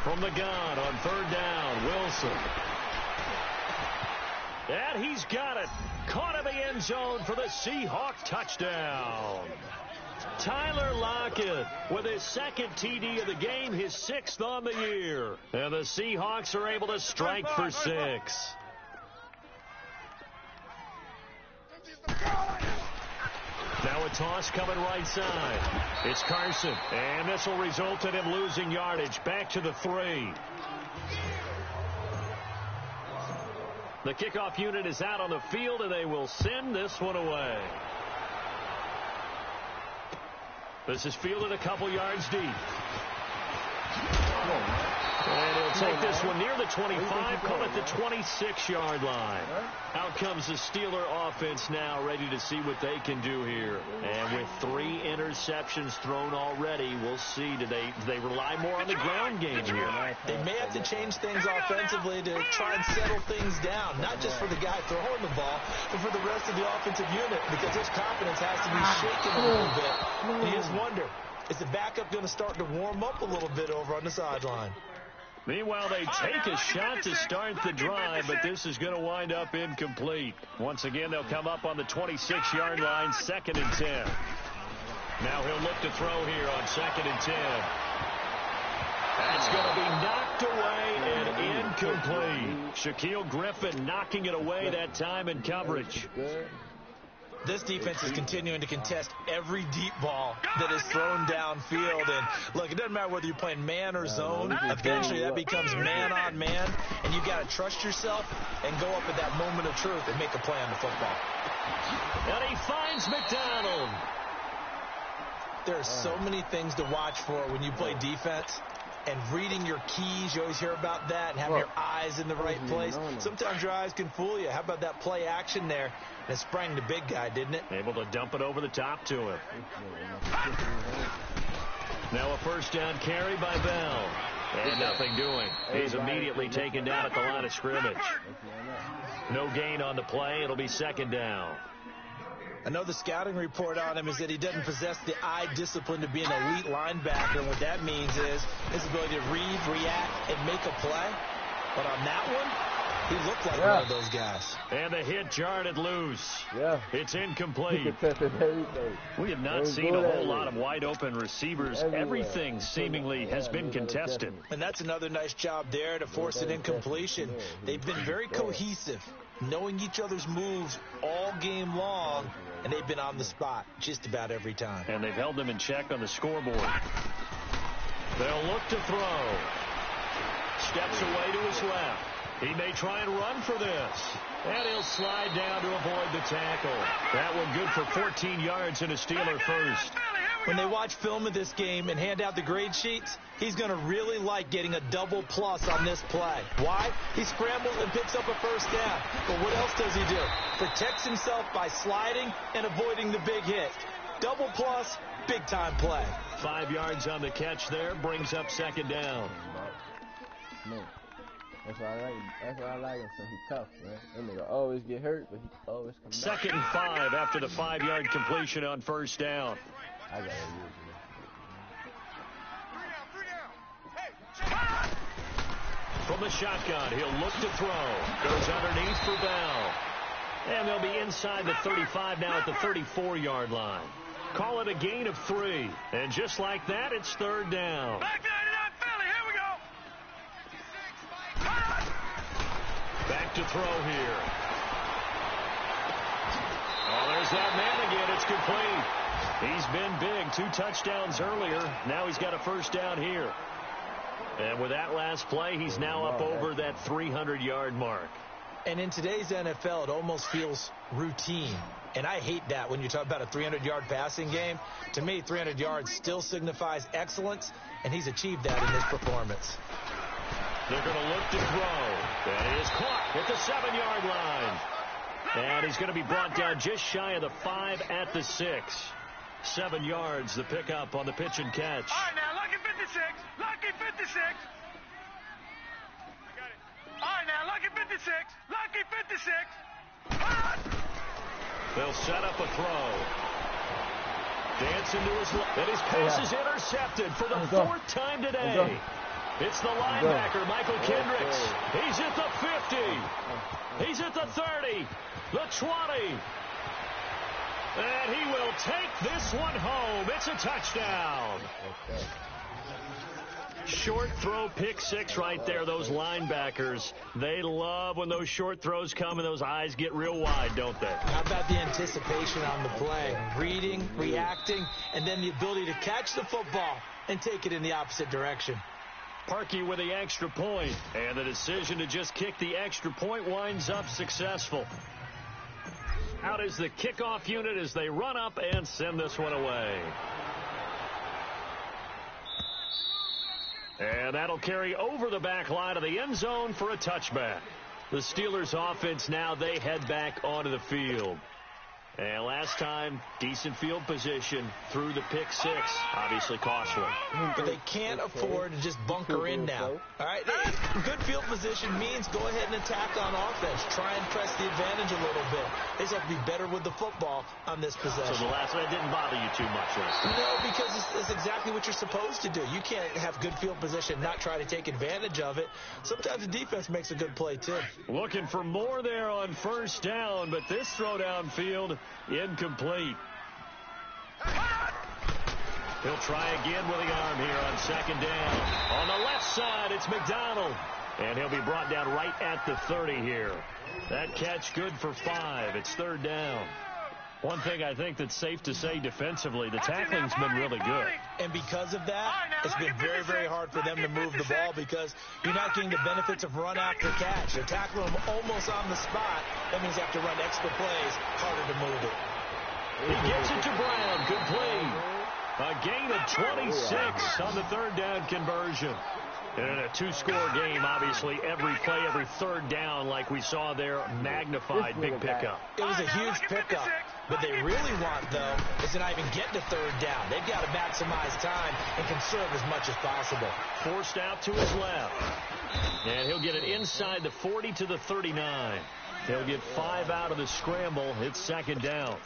[SPEAKER 4] From the gun on 3rd down, Wilson. And he's got it. Caught in the end zone for the Seahawk touchdown. Tyler Lockett with his 2nd TD of the game, his 6th on the year. And the Seahawks are able to strike for 6. Now a toss coming right side. It's Carson, and this will result in him losing yardage. Back to the 3. The kickoff unit is out on the field, and they will send this one away. This is fielded a couple yards deep. And he'll take this one near the 25, call it the 26-yard line. Out comes the Steeler offense now, ready to see what they can do here. And with 3 interceptions thrown already, we'll see. Do they rely more on the ground game here?
[SPEAKER 6] They may have to change things offensively to try and settle things down, not just for the guy throwing the ball, but for the rest of the offensive unit, because his confidence has to be shaken a little bit. And you just wonder, is the backup going to start to warm up a little bit over on the sideline?
[SPEAKER 4] Meanwhile, they take a shot to start the drive, but this is going to wind up incomplete. Once again, they'll come up on the 26-yard line, 2nd and 10. Now he'll look to throw here on 2nd and 10. That's going to be knocked away and incomplete. Shaquille Griffin knocking it away that time in coverage.
[SPEAKER 6] This defense is continuing to contest every deep ball that is thrown downfield. And, look, it doesn't matter whether you're playing man or zone. Eventually, that becomes man on man. And you've got to trust yourself and go up at that moment of truth and make a play on the football.
[SPEAKER 4] And he finds McDonald.
[SPEAKER 6] There are so many things to watch for when you play defense. And reading your keys, you always hear about that, and having your eyes in the right place. Sometimes your eyes can fool you. How about that play action there? And it sprang the big guy, didn't it?
[SPEAKER 4] Able to dump it over the top to him. Now a first down carry by Bell. And nothing doing. He's immediately taken down at the line of scrimmage. No gain on the play. It'll be 2nd down.
[SPEAKER 6] I know the scouting report on him is that he doesn't possess the eye discipline to be an elite linebacker. And what that means is his ability to read, react, and make a play. But on that one, he looked like one of those guys.
[SPEAKER 4] And the hit jarred loose.
[SPEAKER 2] Yeah.
[SPEAKER 4] It's incomplete. We have not seen a whole lot of wide-open receivers. Everything seemingly has been contested.
[SPEAKER 6] And that's another nice job there to force an incompletion. They've been very cohesive, knowing each other's moves all game long, and they've been on the spot just about every time.
[SPEAKER 4] And they've held them in check on the scoreboard. They'll look to throw. Steps away to his left. He may try and run for this. And he'll slide down to avoid the tackle. That one good for 14 yards and a Steeler first.
[SPEAKER 6] When they watch film of this game and hand out the grade sheets, he's going to really like getting a double plus on this play. Why? He scrambles and picks up a first down. But what else does he do? Protects himself by sliding and avoiding the big hit. Double plus, big-time play.
[SPEAKER 4] 5 yards on the catch there, brings up 2nd down.
[SPEAKER 2] That's why I like him, so he's tough, man. That nigga always get hurt, but he always comes back.
[SPEAKER 4] 2nd and 5 after the 5-yard completion on first down.
[SPEAKER 2] I gotta use
[SPEAKER 5] Hey,
[SPEAKER 4] From the shotgun, he'll look to throw. Goes underneath for Bell. And they'll be inside the 35 now at the 34-yard line. Call it a gain of 3. And just like that, it's 3rd down.
[SPEAKER 5] back 99 Philly, here we go.
[SPEAKER 4] Back to throw here. Oh, there's that man again. It's complete. He's been big. 2 touchdowns earlier. Now he's got a first down here. And with that last play, he's now up over that 300-yard mark.
[SPEAKER 6] And in today's NFL, it almost feels routine. And I hate that when you talk about a 300-yard passing game. To me, 300 yards still signifies excellence, and he's achieved that in this performance.
[SPEAKER 4] They're going to look to throw. And he is caught at the 7-yard line. And he's going to be brought down just shy of the 5 at the 6. 7 yards, the pickup on the pitch and catch.
[SPEAKER 5] All right, now, lucky 56. Lucky 56. I got it. All right, now, lucky 56. Lucky 56.
[SPEAKER 4] They'll set up a throw. Dancing to his left. And his pass is intercepted for the 4th time today. It's the linebacker, Michael Kendricks. He's at the 50. He's at the 30. The 20. And he will take this one home. It's a touchdown. Short throw, pick 6 right there. Those linebackers, they love when those short throws come and those eyes get real wide, don't they?
[SPEAKER 6] How about the anticipation on the play? Reading, reacting, and then the ability to catch the football and take it in the opposite direction.
[SPEAKER 4] Parkey with the extra point, and the decision to just kick the extra point winds up successful. Out is the kickoff unit as they run up and send this one away. And that'll carry over the back line of the end zone for a touchback. The Steelers offense now, they head back onto the field. And last time, decent field position through the pick six. Obviously costly.
[SPEAKER 6] But they can't afford to just bunker in now. All right, good field position means go ahead and attack on offense. Try and press the advantage a little bit. They just have to be better with the football on this possession.
[SPEAKER 4] So the last one didn't bother you too much, right?
[SPEAKER 6] No, because it's exactly what you're supposed to do. You can't have good field position, not try to take advantage of it. Sometimes the defense makes a good play, too.
[SPEAKER 4] Looking for more there on first down, but this throw downfield, incomplete. He'll try again with the arm here on second down. On the left side, it's McDonald. And he'll be brought down right at the 30 here. That catch good for 5. It's third down. One thing I think that's safe to say defensively, the tackling's been really good.
[SPEAKER 6] And because of that, it's been very, very hard for them to move the ball because you're not getting the benefits of run after catch. They're tackling them almost on the spot. That means you have to run extra plays, harder to move it.
[SPEAKER 4] He gets it to Brown. Good play. A gain of 26 on the third down conversion. In a two-score game, obviously, every play, every third down, like we saw there, magnified, big pickup.
[SPEAKER 6] It was a huge pickup. What they really want, though, is to not even get to third down. They've got to maximize time and conserve as much as possible.
[SPEAKER 4] Forced out to his left. And he'll get it inside the 40 to the 39. He'll get 5 out of the scramble. It's second down.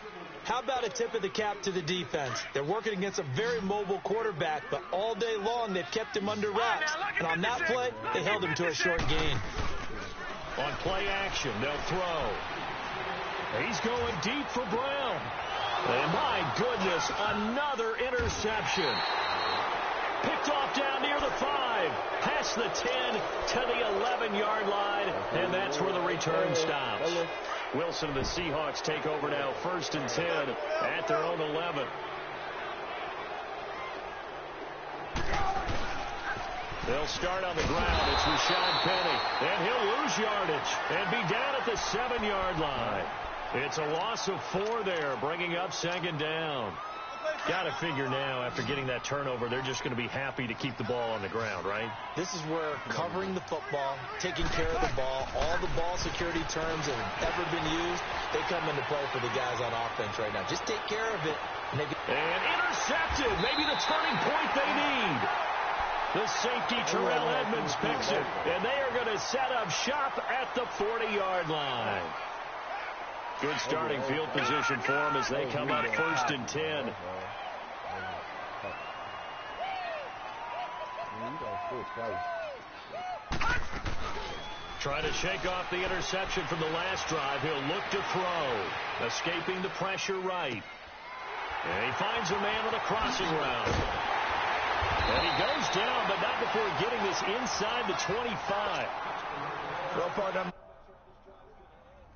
[SPEAKER 6] How about a tip of the cap to the defense? They're working against a very mobile quarterback, but all day long they've kept him under wraps. And on that play, they held him to a short gain.
[SPEAKER 4] On play action, they'll throw. He's going deep for Brown. And my goodness, another interception. Picked off down near the 5, past the 10 to the 11-yard line, and that's where the return stops. Wilson and the Seahawks take over now, 1st and 10 at their own 11. They'll start on the ground. It's Rashad Penny, and he'll lose yardage and be down at the 7-yard line. It's a loss of 4 there, bringing up second down. Got to figure now, after getting that turnover, they're just going to be happy to keep the ball on the ground, right?
[SPEAKER 6] This is where covering the football, taking care of the ball, all the ball security terms that have ever been used, they come into play for the guys on offense right now. Just take care of it. And
[SPEAKER 4] intercepted. Maybe the turning point they need. The safety, Terrell Edmonds, picks it. And they are going to set up shop at the 40-yard line. Good starting field position for them as they come up 1st and 10. Trying to shake off the interception from the last drive. He'll look to throw. Escaping the pressure right. And he finds a man on a crossing route. And he goes down, but not before getting this inside the 25.
[SPEAKER 6] Well, partner,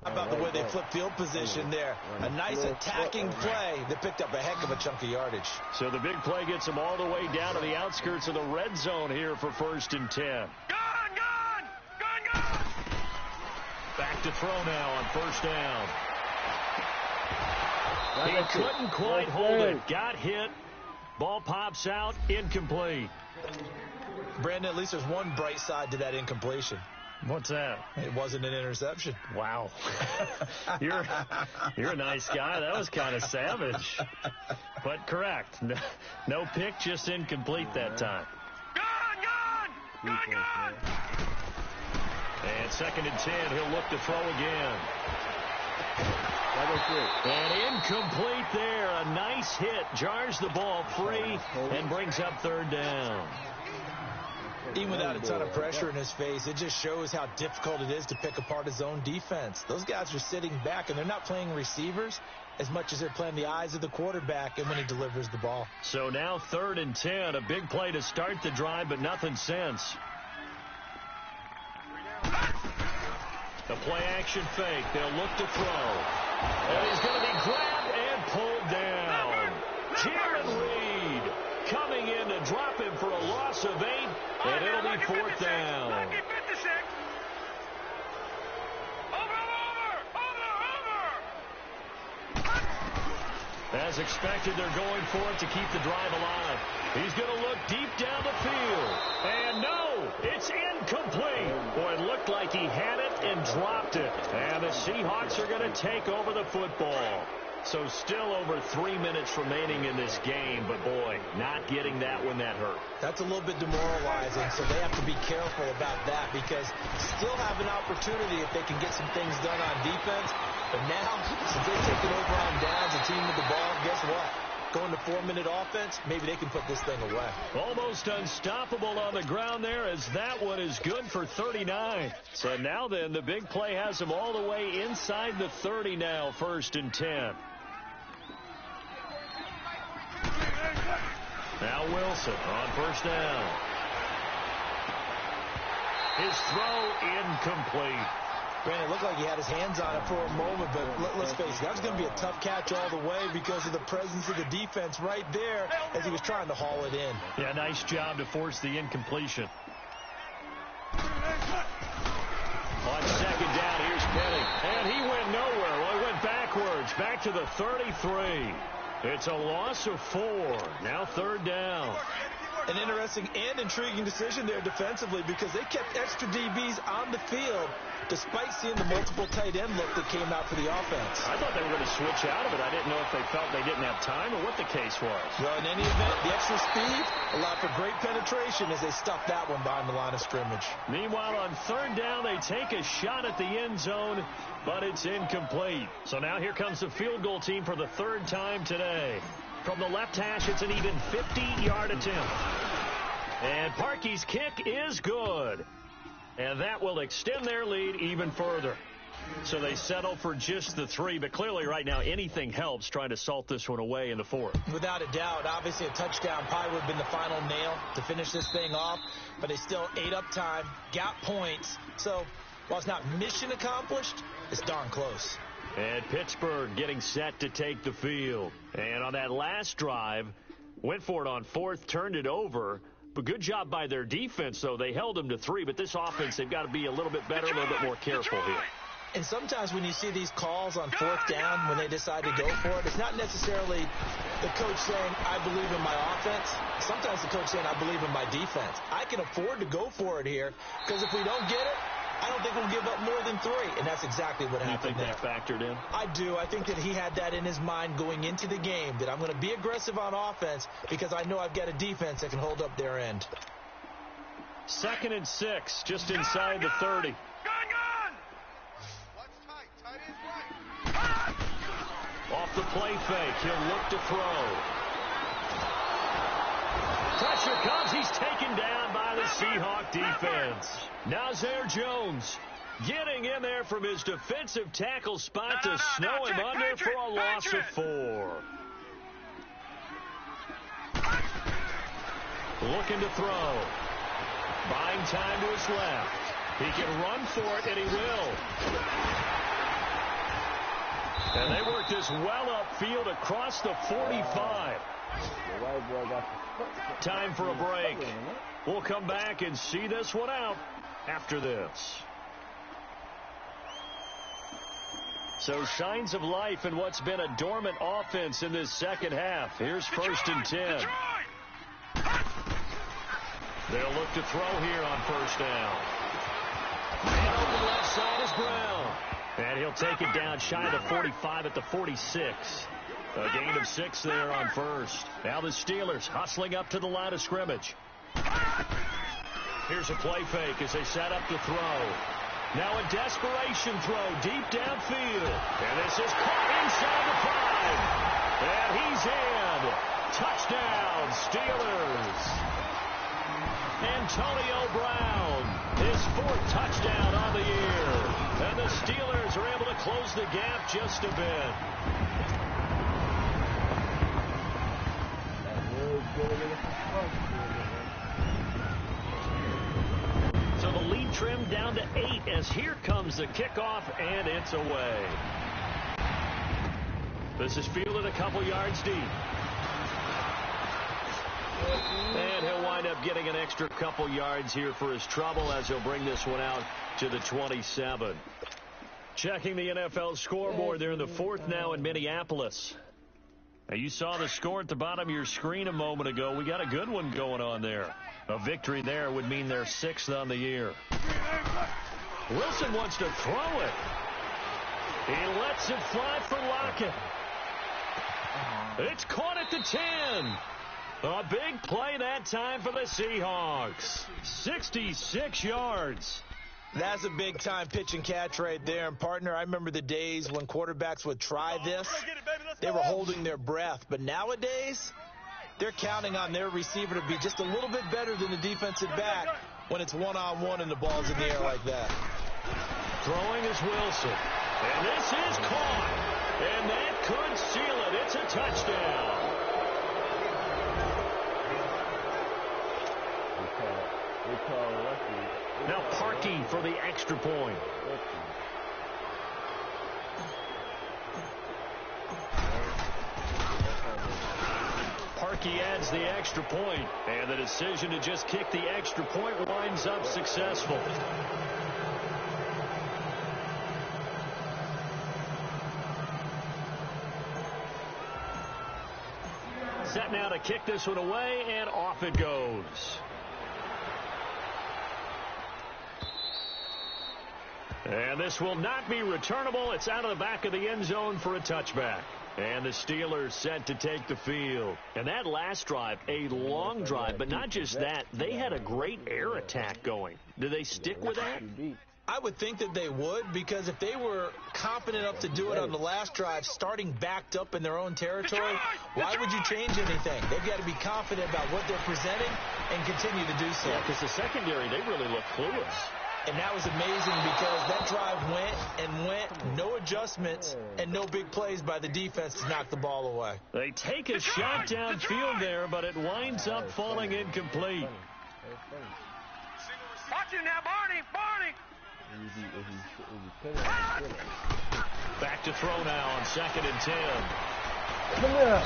[SPEAKER 6] how about the way they flip field position there? A nice attacking play that picked up a heck of a chunk of yardage.
[SPEAKER 4] So the big play gets them all the way down to the outskirts of the red zone here for 1st and 10.
[SPEAKER 5] Gone!
[SPEAKER 4] Back to throw now on 1st down. He couldn't quite hold it. Got hit. Ball pops out. Incomplete.
[SPEAKER 6] Brandon, at least there's one bright side to that incompletion.
[SPEAKER 4] What's that?
[SPEAKER 6] It wasn't an interception.
[SPEAKER 4] Wow. You're a nice guy. That was kind of savage. But correct. No pick, just incomplete that time.
[SPEAKER 5] Gone!
[SPEAKER 4] And 2nd and 10. He'll look to throw again. And incomplete there. A nice hit. Jars the ball free and brings up 3rd down.
[SPEAKER 6] Even without a ton of pressure in his face, it just shows how difficult it is to pick apart his own defense. Those guys are sitting back, and they're not playing receivers as much as they're playing the eyes of the quarterback and when he delivers the ball.
[SPEAKER 4] So now 3rd and 10, a big play to start the drive, but nothing since. The play-action fake. They'll look to throw. And he's going to be grabbed and pulled down. Jaron Reed coming in to drop him for a loss of 8, and it'll be 4th down. As expected, they're going for it to keep the drive alive. He's going to look deep down the field. And no, it's incomplete. Boy, it looked like he had it and dropped it. And the Seahawks are going to take over the football. So still over 3 minutes remaining in this game, but boy, not getting that when that hurt.
[SPEAKER 6] That's a little bit demoralizing, so they have to be careful about that because still have an opportunity if they can get some things done on defense. But now, since they've taken over on downs, a team with the ball, guess what? Going to 4-minute offense, maybe they can put this thing away.
[SPEAKER 4] Almost unstoppable on the ground there as that one is good for 39. So now then, the big play has them all the way inside the 30 now, 1st and 10. Now Wilson on 1st down. His throw incomplete.
[SPEAKER 6] Brandon, it looked like he had his hands on it for a moment, but let's face it, that was going to be a tough catch all the way because of the presence of the defense right there as he was trying to haul it in.
[SPEAKER 4] Yeah, nice job to force the incompletion. On 2nd down, here's Penny. And he went nowhere. Well, he went backwards, back to the 33. It's a loss of 4. Now 3rd down.
[SPEAKER 6] An interesting and intriguing decision there defensively because they kept extra DBs on the field despite seeing the multiple tight end look that came out for the offense.
[SPEAKER 4] I thought they were going to switch out of it. I didn't know if they felt they didn't have time or what the case was.
[SPEAKER 6] Well, in any event, the extra speed allowed for great penetration as they stuffed that one behind the line of scrimmage.
[SPEAKER 4] Meanwhile, on 3rd down, they take a shot at the end zone, but it's incomplete. So now here comes the field goal team for the 3rd time today. From the left hash, it's an even 50-yard attempt. And Parkey's kick is good. And that will extend their lead even further. So they settle for just the 3, but clearly right now anything helps trying to salt this one away in the 4th.
[SPEAKER 6] Without a doubt, obviously a touchdown probably would have been the final nail to finish this thing off, but they still ate up time, got points. So while it's not mission accomplished, it's darn close.
[SPEAKER 4] And Pittsburgh getting set to take the field. And on that last drive, went for it on 4th, turned it over. But good job by their defense, though. They held them to 3, but this offense, they've got to be a little bit better, a little bit more careful here.
[SPEAKER 6] And sometimes when you see these calls on 4th down, when they decide to go for it, it's not necessarily the coach saying, I believe in my offense. Sometimes the coach saying, I believe in my defense. I can afford to go for it here, because if we don't get it, I don't think we'll give up more than 3, and that's exactly what happened there.
[SPEAKER 4] You think that factored in?
[SPEAKER 6] I do. I think that he had that in his mind going into the game, that I'm going to be aggressive on offense because I know I've got a defense that can hold up their end.
[SPEAKER 4] 2nd and 6, just inside the 30. Off the play fake, he'll look to throw. Pressure comes, he's taken down by the Seahawk defense. Nazir Jones getting in there from his defensive tackle spot to snow him under for a loss of 4. Looking to throw. Buying time to his left. He can run for it, and he will. And they work this well upfield across the 45. Time for a break. We'll come back and see this one out after this. So signs of life in what's been a dormant offense in this 2nd half. Here's 1st and 10. They'll look to throw here on 1st down. And over the left side is Brown. And he'll take it down shy of the 45 at the 46. A gain of 6 there on 1st. Now the Steelers hustling up to the line of scrimmage. Here's a play fake as they set up to throw. Now a desperation throw deep downfield. And this is caught inside the 5. And he's in. Touchdown, Steelers. Antonio Brown, his 4th touchdown on the year. And the Steelers are able to close the gap just a bit. So the lead trimmed down to 8 as here comes the kickoff, and it's away. This is fielded a couple yards deep. And he'll wind up getting an extra couple yards here for his trouble as he'll bring this one out to the 27. Checking the NFL scoreboard, they're in the 4th now in Minneapolis. Now, you saw the score at the bottom of your screen a moment ago. We got a good one going on there. A victory there would mean they're 6th on the year. Wilson wants to throw it. He lets it fly for Lockett. It's caught at the 10. A big play that time for the Seahawks. 66 yards.
[SPEAKER 6] That's a big-time pitch and catch right there. And, partner, I remember the days when quarterbacks would try this. They were holding their breath. But nowadays, they're counting on their receiver to be just a little bit better than the defensive back when it's one-on-one and the ball's in the air like that.
[SPEAKER 4] Throwing is Wilson. And this is caught. And that could seal it. It's a touchdown. Now Parkey for the extra point. Parkey adds the extra point, and the decision to just kick the extra point winds up successful. Set now to kick this one away, and off it goes. And this will not be returnable. It's out of the back of the end zone for a touchback. And the Steelers set to take the field. And that last drive, a long drive, but not just that. They had a great air attack going. Do they stick with that?
[SPEAKER 6] I would think that they would, because if they were confident enough to do it on the last drive, starting backed up in their own territory, why would you change anything? They've got to be confident about what they're presenting and continue to do so.
[SPEAKER 4] Yeah, because the secondary, they really look clueless.
[SPEAKER 6] And that was amazing because that drive went, no adjustments, and no big plays by the defense to knock the ball away.
[SPEAKER 4] They take a shot downfield there, but it winds up falling incomplete.
[SPEAKER 5] Watch it now, Barney!
[SPEAKER 4] Back to throw now on 2nd and 10. And a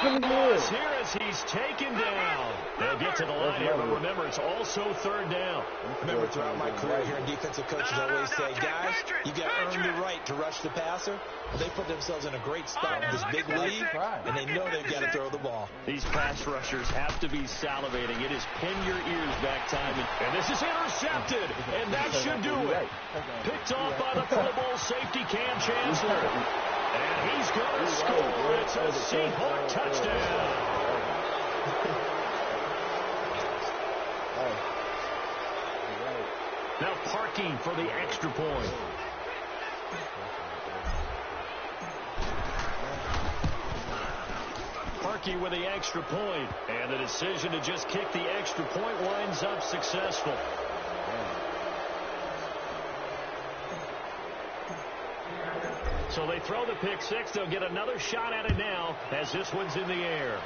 [SPEAKER 4] big loss here as he's taken down. They'll get to the line here, but remember, it's also 3rd down.
[SPEAKER 6] Remember, throughout my career here, defensive coaches always say, guys, you got to earn the right to rush the passer. They put themselves in a great spot with this big lead, and they know they've got to throw the ball.
[SPEAKER 4] These pass rushers have to be salivating. It is pin your ears back time. And this is intercepted, and that should do it. Picked off by the Pro Bowl safety Cam Chancellor. And he's going to score. It's a Seahawk touchdown. Now Parkey for the extra point. Parkey with the extra point. And the decision to just kick the extra point winds up successful. So they throw the pick six. They'll get another shot at it now as this one's in the air.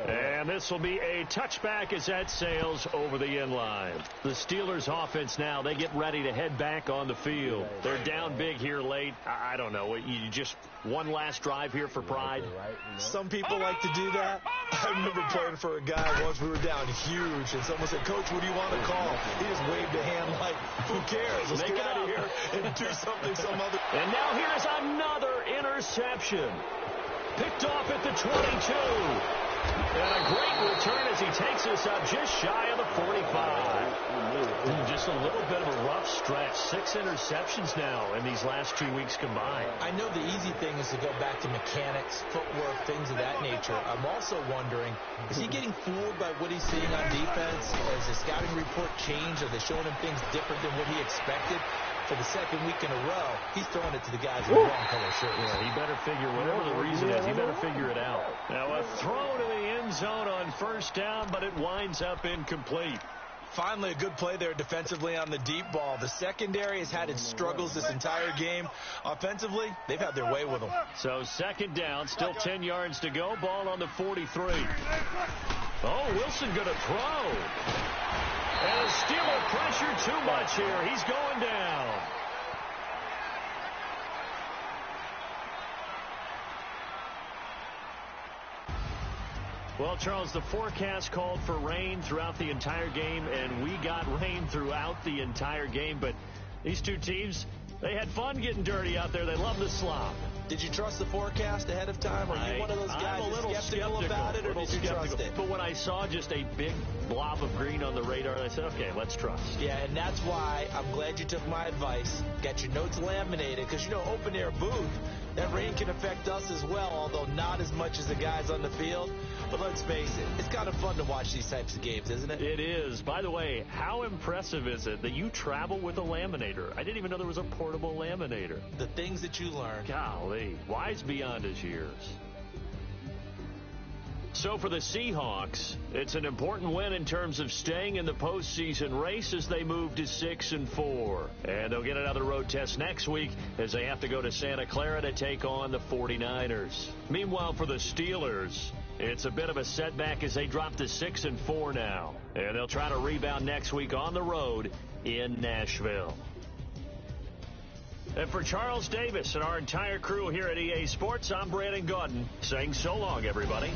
[SPEAKER 4] And this will be a touchback as that sails over the end line. The Steelers offense now, they get ready to head back on the field. They're down big here late. I don't know. You just one last drive here for pride.
[SPEAKER 6] Some people like to do that. I remember playing for a guy once. We were down huge, and someone said, Coach, what do you want to call? He just waved a hand like, who cares? Let's get out of here and do something some other.
[SPEAKER 4] And now here's another interception. Picked off at the 22. And a great return as he takes us up just shy of the 45. Just a little bit of a rough stretch. 6 interceptions now in these last 2 weeks combined.
[SPEAKER 6] I know the easy thing is to go back to mechanics, footwork, things of that nature. I'm also wondering, is he getting fooled by what he's seeing on defense? Has the scouting report changed? Are they showing him things different than what he expected? For the second week in a row, he's throwing it to the guys in the wrong color shirts.
[SPEAKER 4] Yeah, he better figure, whatever the reason is, he better figure it out. Now a throw to the end zone on 1st down, but it winds up incomplete.
[SPEAKER 6] Finally, a good play there defensively on the deep ball. The secondary has had its struggles this entire game. Offensively, they've had their way with them.
[SPEAKER 4] So 2nd down, still 10 yards to go. Ball on the 43. Oh, Wilson going to throw. And Steeler pressure too much here. He's going down. Well, Charles, the forecast called for rain throughout the entire game, and we got rain throughout the entire game. But these two teams, they had fun getting dirty out there. They love the slop.
[SPEAKER 6] Did you trust the forecast ahead of time? Or are you one of those guys
[SPEAKER 4] I'm a little
[SPEAKER 6] skeptical about it, or did you trust it?
[SPEAKER 4] But when I saw just a big blob of green on the radar, I said, okay, let's trust.
[SPEAKER 6] Yeah, and that's why I'm glad you took my advice. Got your notes laminated, because, you know, open-air booth, that rain can affect us as well, although not as much as the guys on the field. But let's face it, it's kind of fun to watch these types of games, isn't it?
[SPEAKER 4] It is. By the way, how impressive is it that you travel with a laminator? I didn't even know there was a portable laminator.
[SPEAKER 6] The things that you learn.
[SPEAKER 4] Golly, wise beyond his years. So for the Seahawks, it's an important win in terms of staying in the postseason race as they move to 6-4. And they'll get another road test next week as they have to go to Santa Clara to take on the 49ers. Meanwhile, for the Steelers, it's a bit of a setback as they drop to 6-4 now. And they'll try to rebound next week on the road in Nashville. And for Charles Davis and our entire crew here at EA Sports, I'm Brandon Gaudin saying so long, everybody.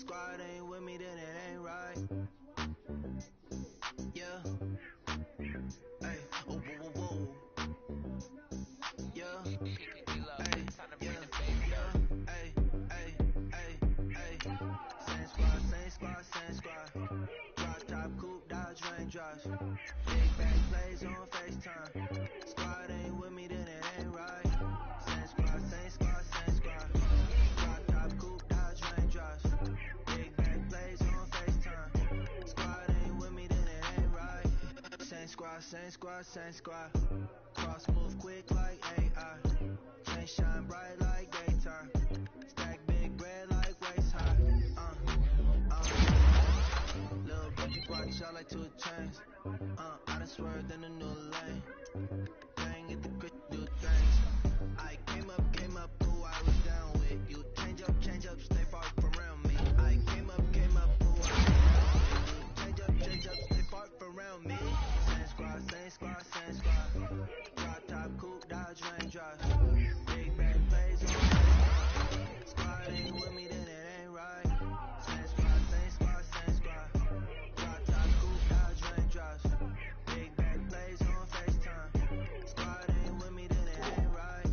[SPEAKER 1] squad ain't with me, then it ain't right. Yeah. Hey, oh, whoa, whoa, whoa. Yeah. Hey, yeah. Hey, hey, hey, hey. Same squad. Drop top, coupe, Dodge Raindrops. Big back plays on FaceTime. Squad ain't with me, then it ain't right. Same squad. Drop top, coupe, Dodge Raindrops. Big back plays on FaceTime. Squad ain't with me, then it ain't right. Same squad. Cross move quick like AI. Chain shine bright like daytime. Stack big bread like waist high. Little bitch, watch out like 2 chains. I done swerved in a new lane. Bang at the grit, do things. I came up, who I was down with. You change up, stay far from around me. I came up, who I was down with. You change up, stay far from around me. Same squad. Drop top, coupe, Dodge Raindrops. Big back plays on FaceTime. Squad ain't with me, then it ain't right. Same squad. Drop top, coupe, Dodge Raindrops. Big back plays on FaceTime. Squad ain't with me, then it ain't right.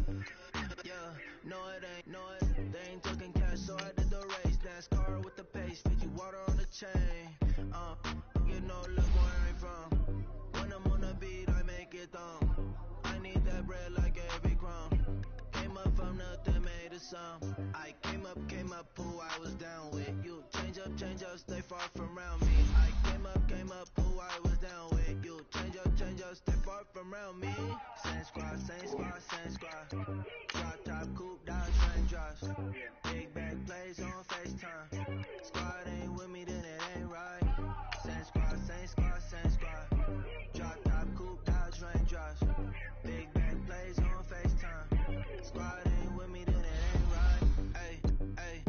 [SPEAKER 1] Yeah, no it ain't. They ain't talking cash, so I did the race. Dance car with the pace, fit you water on the chain. You know, look where I ain't from. When I'm on the beat, I make it thumb. I need that bread like every crumb. Came up from nothing, made a sum. I came up, who I was down with. You change up, stay far from around me. I came up, who I was down with. You change up, stay far from around me. Same squad. Drop top, coupe, Dodge Raindrops. Big back plays on FaceTime. Squad ain't with me, then it ain't right. Same squad. Drop top, coupe, Dodge Raindrops. Big back plays on FaceTime. Squad ain't with me, then it ain't right. Ay.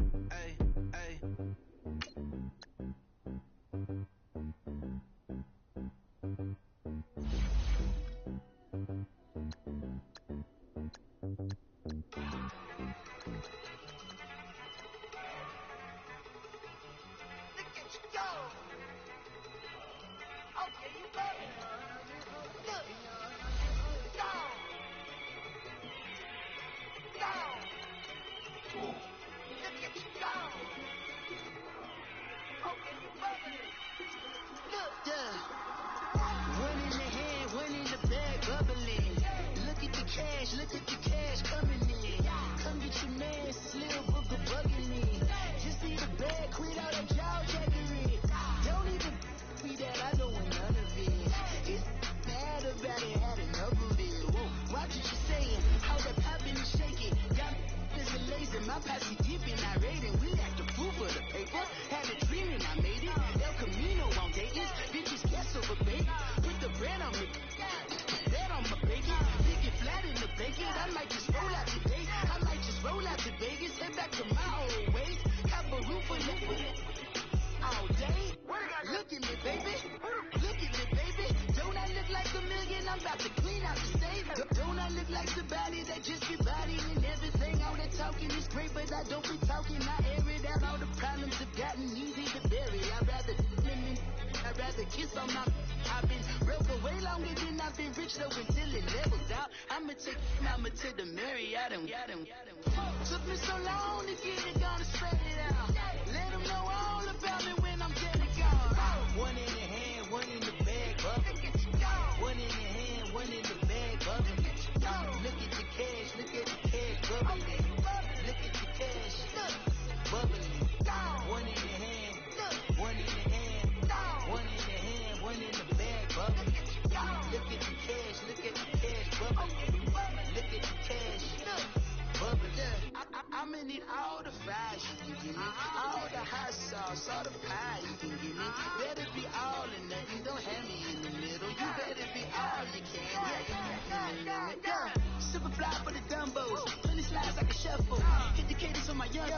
[SPEAKER 1] One in the hand, one in the bag, bubbling. Look at the cash coming in. Come get your man, Slim Booker bugging me. Just see the bag, quit all that jaw jackery. Don't even be that, I don't want none of it. He's mad about it, had enough of it. Whoa, watch what you saying, how that poppin' and shaking. Got is a laser, my posse dipping, I raiding. We act a fool for the paper. Had a dream and I made it. El Camino on Dayton's, bitches guess over bait. Put the bread on me, that on my bacon. Pick it flat in the bacon. I might just roll out today. I might just roll out to Vegas. Head back to my old ways. Cop a roof for all day. Look at me, baby. Don't I look like a million? I'm about to clean out the state. Don't I look like somebody that just be bodying everything? All that talking is great, but I don't be talking. I air it out. All the problems have gotten easy to bury. I'd rather kiss on my. I've been broke for way longer than I've been rich though until it levels out. I'ma take mama to the Marriott. Took me so long to get it, gonna spread it out. Let them know all about me when I'm dead and gone. One in the hand, one in the bag, bubbling. One in the hand, one in the bag, bubbling. Look at the cash, bubbling. Look at the cash, bubbling. One in the hand, one in the hand, one in the hand, one in the bag, bubbling. Look at the cash, bubbling. Look at the cash, bubbling. I'ma need all the fries you can give me, all the hot sauce, all the pie you can give me. Better be all or nothing, don't have me in the middle. You better be all you can. Yeah. Super fly for the dumbos, plenty slides like a shuffle. Hit the cadence on my young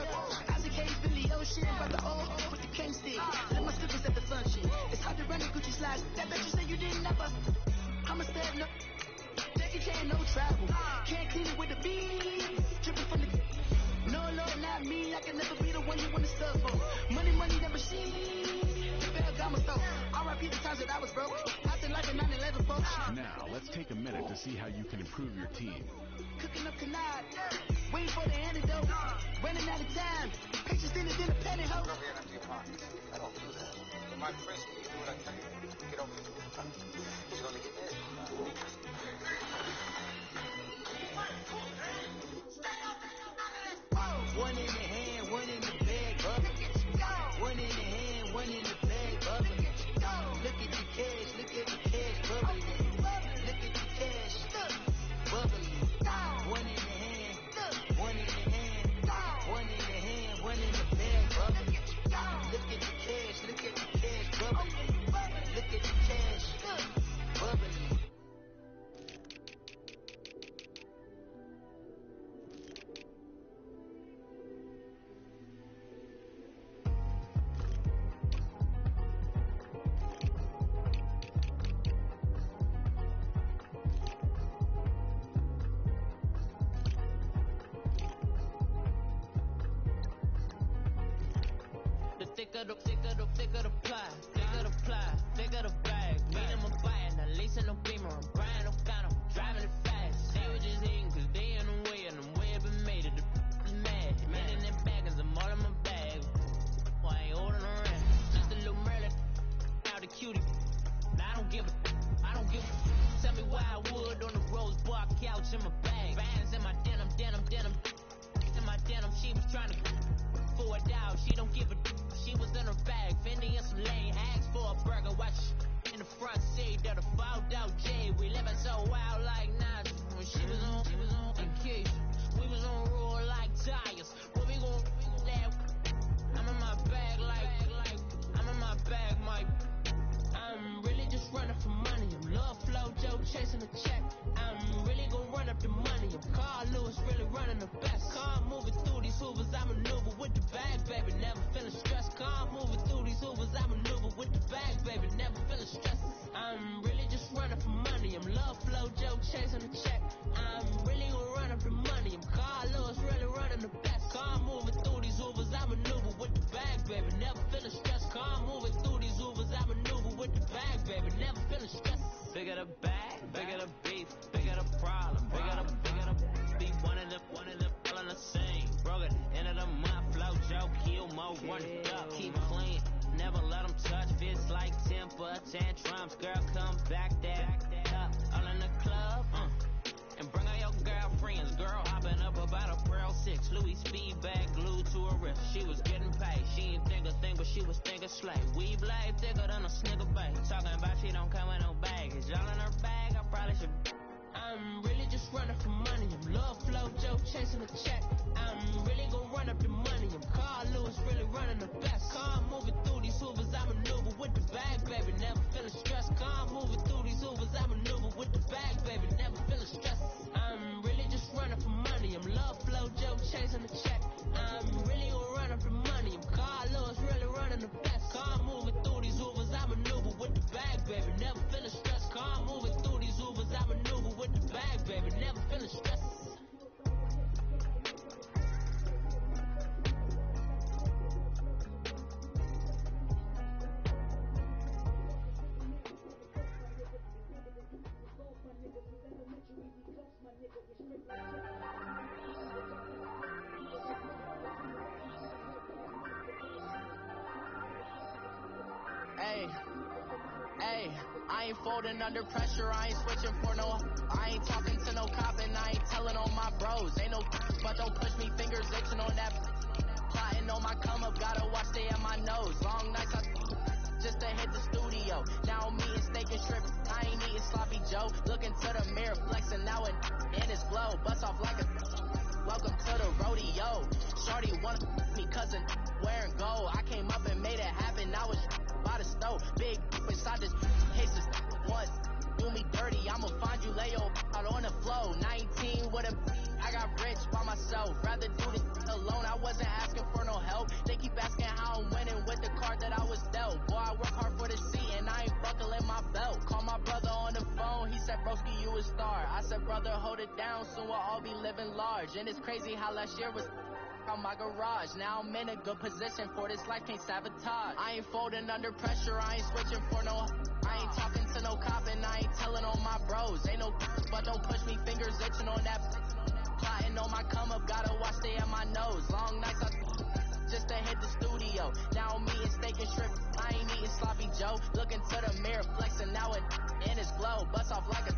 [SPEAKER 1] Isaac Hayes, Billy Ocean, but the old with the cane stick. Let my slippers at the function. It's hard to run the Gucci slides. That bet you say you didn't never. I'ma stab no. Jackie Chan, no travel. Can't clean it with the beat. Dripping from the. No, Lord, not me. I can never be the one you want to stuff for. Money, the machine. R.I.P. the times that I was broke. I said like a 9/11 folks.
[SPEAKER 7] Now, let's take a minute to see how you can improve your team.
[SPEAKER 1] Cooking up canard. Waiting for the antidote. Running out of time. Pictures in it in a penny hoe.
[SPEAKER 8] I don't do that. When my friends, when you do what I tell you, get over it. He's gonna get this.
[SPEAKER 1] One in the hand, one in the bag, bubba. One in the hand, one in the bag, bubba. Look at the cash, bubba. Look at the cash, bubba. One in the hand, one in the hand, one in the hand, one in the bag, bubba. Look at the cash, bubba. Look at the cash, bubba. Thicker the pie, thicker the bag. Meaning I'm buying, at least in no beamer. I'm buying no gun, I'm driving it fast. They were just hating cause they in the way, and the way I've been made it. The is mad. Man in them baggers, I'm all in my bag. Why I ain't holding around? Just a little Merlin, out the cutie. Now I don't give a. Tell me why I would on the rose bar couch in my bag. Bands in my denim. In my denim, she was trying to for it out. She don't give a. She was in her bag, Fendi and some lane, asked for a burger, watch in the front seat of the fouled out J. We living so wild like Nazi. When she was on vacation, we was on roll like tires. What we gon' that? I'm in my bag like I'm in my bag, Mike. I'm really just running for money. I'm Love Flow Joe chasing the check. I'm really gon' run up the money. I'm Carl Lewis really running the best. Car moving through these hoovers, I maneuver with the bag, baby. Never feeling stressed. Car moving through these hoovers, I maneuver with the bag, baby. Never feeling stressed. I'm really just running for money. I'm Love Flow Joe chasing the check. I'm really gon' run up the money. I'm Carl Lewis really running the best. Car moving through these hoovers, I maneuver with the bag, baby. Never feeling stressed. Car moving through these hoovers, I maneuver with the bag, baby. Never feeling stressed. Bigger the bag, bigger the beef, bigger the problem, bigger the be one of the all in the same. Broke at the end of the month, Flow Joe, kill more, run it up, keep clean, never let them touch, fits like temper tantrums, girl come back that up, all in the club, and bring out your girlfriends, girl hopping up about a Pearl 6, Louis speed bag glued to her wrist, she was getting paid, she ain't think a thing, but she was thinking slay, we blade thicker than a snicker bag, talking about she don't come with no baggage, all in her bag, I probably should. I'm really just running for money. I'm Love Flow Joe chasing the check. I'm really gon' run up the money. I'm Carl Lewis really running the best. Car moving through these hoovers, I maneuver with the bag, baby. Never feeling stressed. Car moving through these hoovers, I maneuver with the bag, baby. Never feeling stressed. I'm really just running for money. I'm Love Flow Joe chasing the check. I'm really gon' run up the money. I'm Carl Lewis really running the best. Car moving through these hoovers, I maneuver with the bag, baby. Never feeling stressed. Car moving through these hoovers, I maneuver with the bag, baby. Never feeling stressed. Hey, I ain't folding under pressure, I ain't switching for no. I ain't talking to no cop and I ain't telling on my bros. Ain't no but don't push me, fingers itching on that. Plotting on my come up, gotta watch stay at my nose. Long nights just to hit the studio. Now I'm eating steak and shrimp, I ain't eating sloppy Joe. Looking to the mirror, flexing now and in his flow. Bust off like a welcome to the rodeo. Shorty wanna me cousin wearing gold. I came up and made it happen, I was by the stove. Big inside this cases once. Do me dirty, I'ma find you, lay your out on the floor. 19 with a I got rich by myself. Rather do this alone, I wasn't asking for no help. They keep asking how I'm winning with the card that I was dealt. Boy, I work hard for the C and I ain't buckling my belt. Call my brother on the phone, he said, broski, you a star. I said, brother, hold it down, soon we'll all be living large. And it's crazy how last year was out my garage. Now I'm in a good position for this life, can't sabotage. I ain't folding under pressure, I ain't switching for no. I ain't talking to no cop and I ain't telling on my bros. Ain't no but don't push me, fingers itching on that. Plotting on my come up, gotta watch stay at my nose. Long nights I just to hit the studio. Now I'm eating steak and shrimp, I ain't eating sloppy Joe. Looking to the mirror, flexing now it in his glow. Bust off like a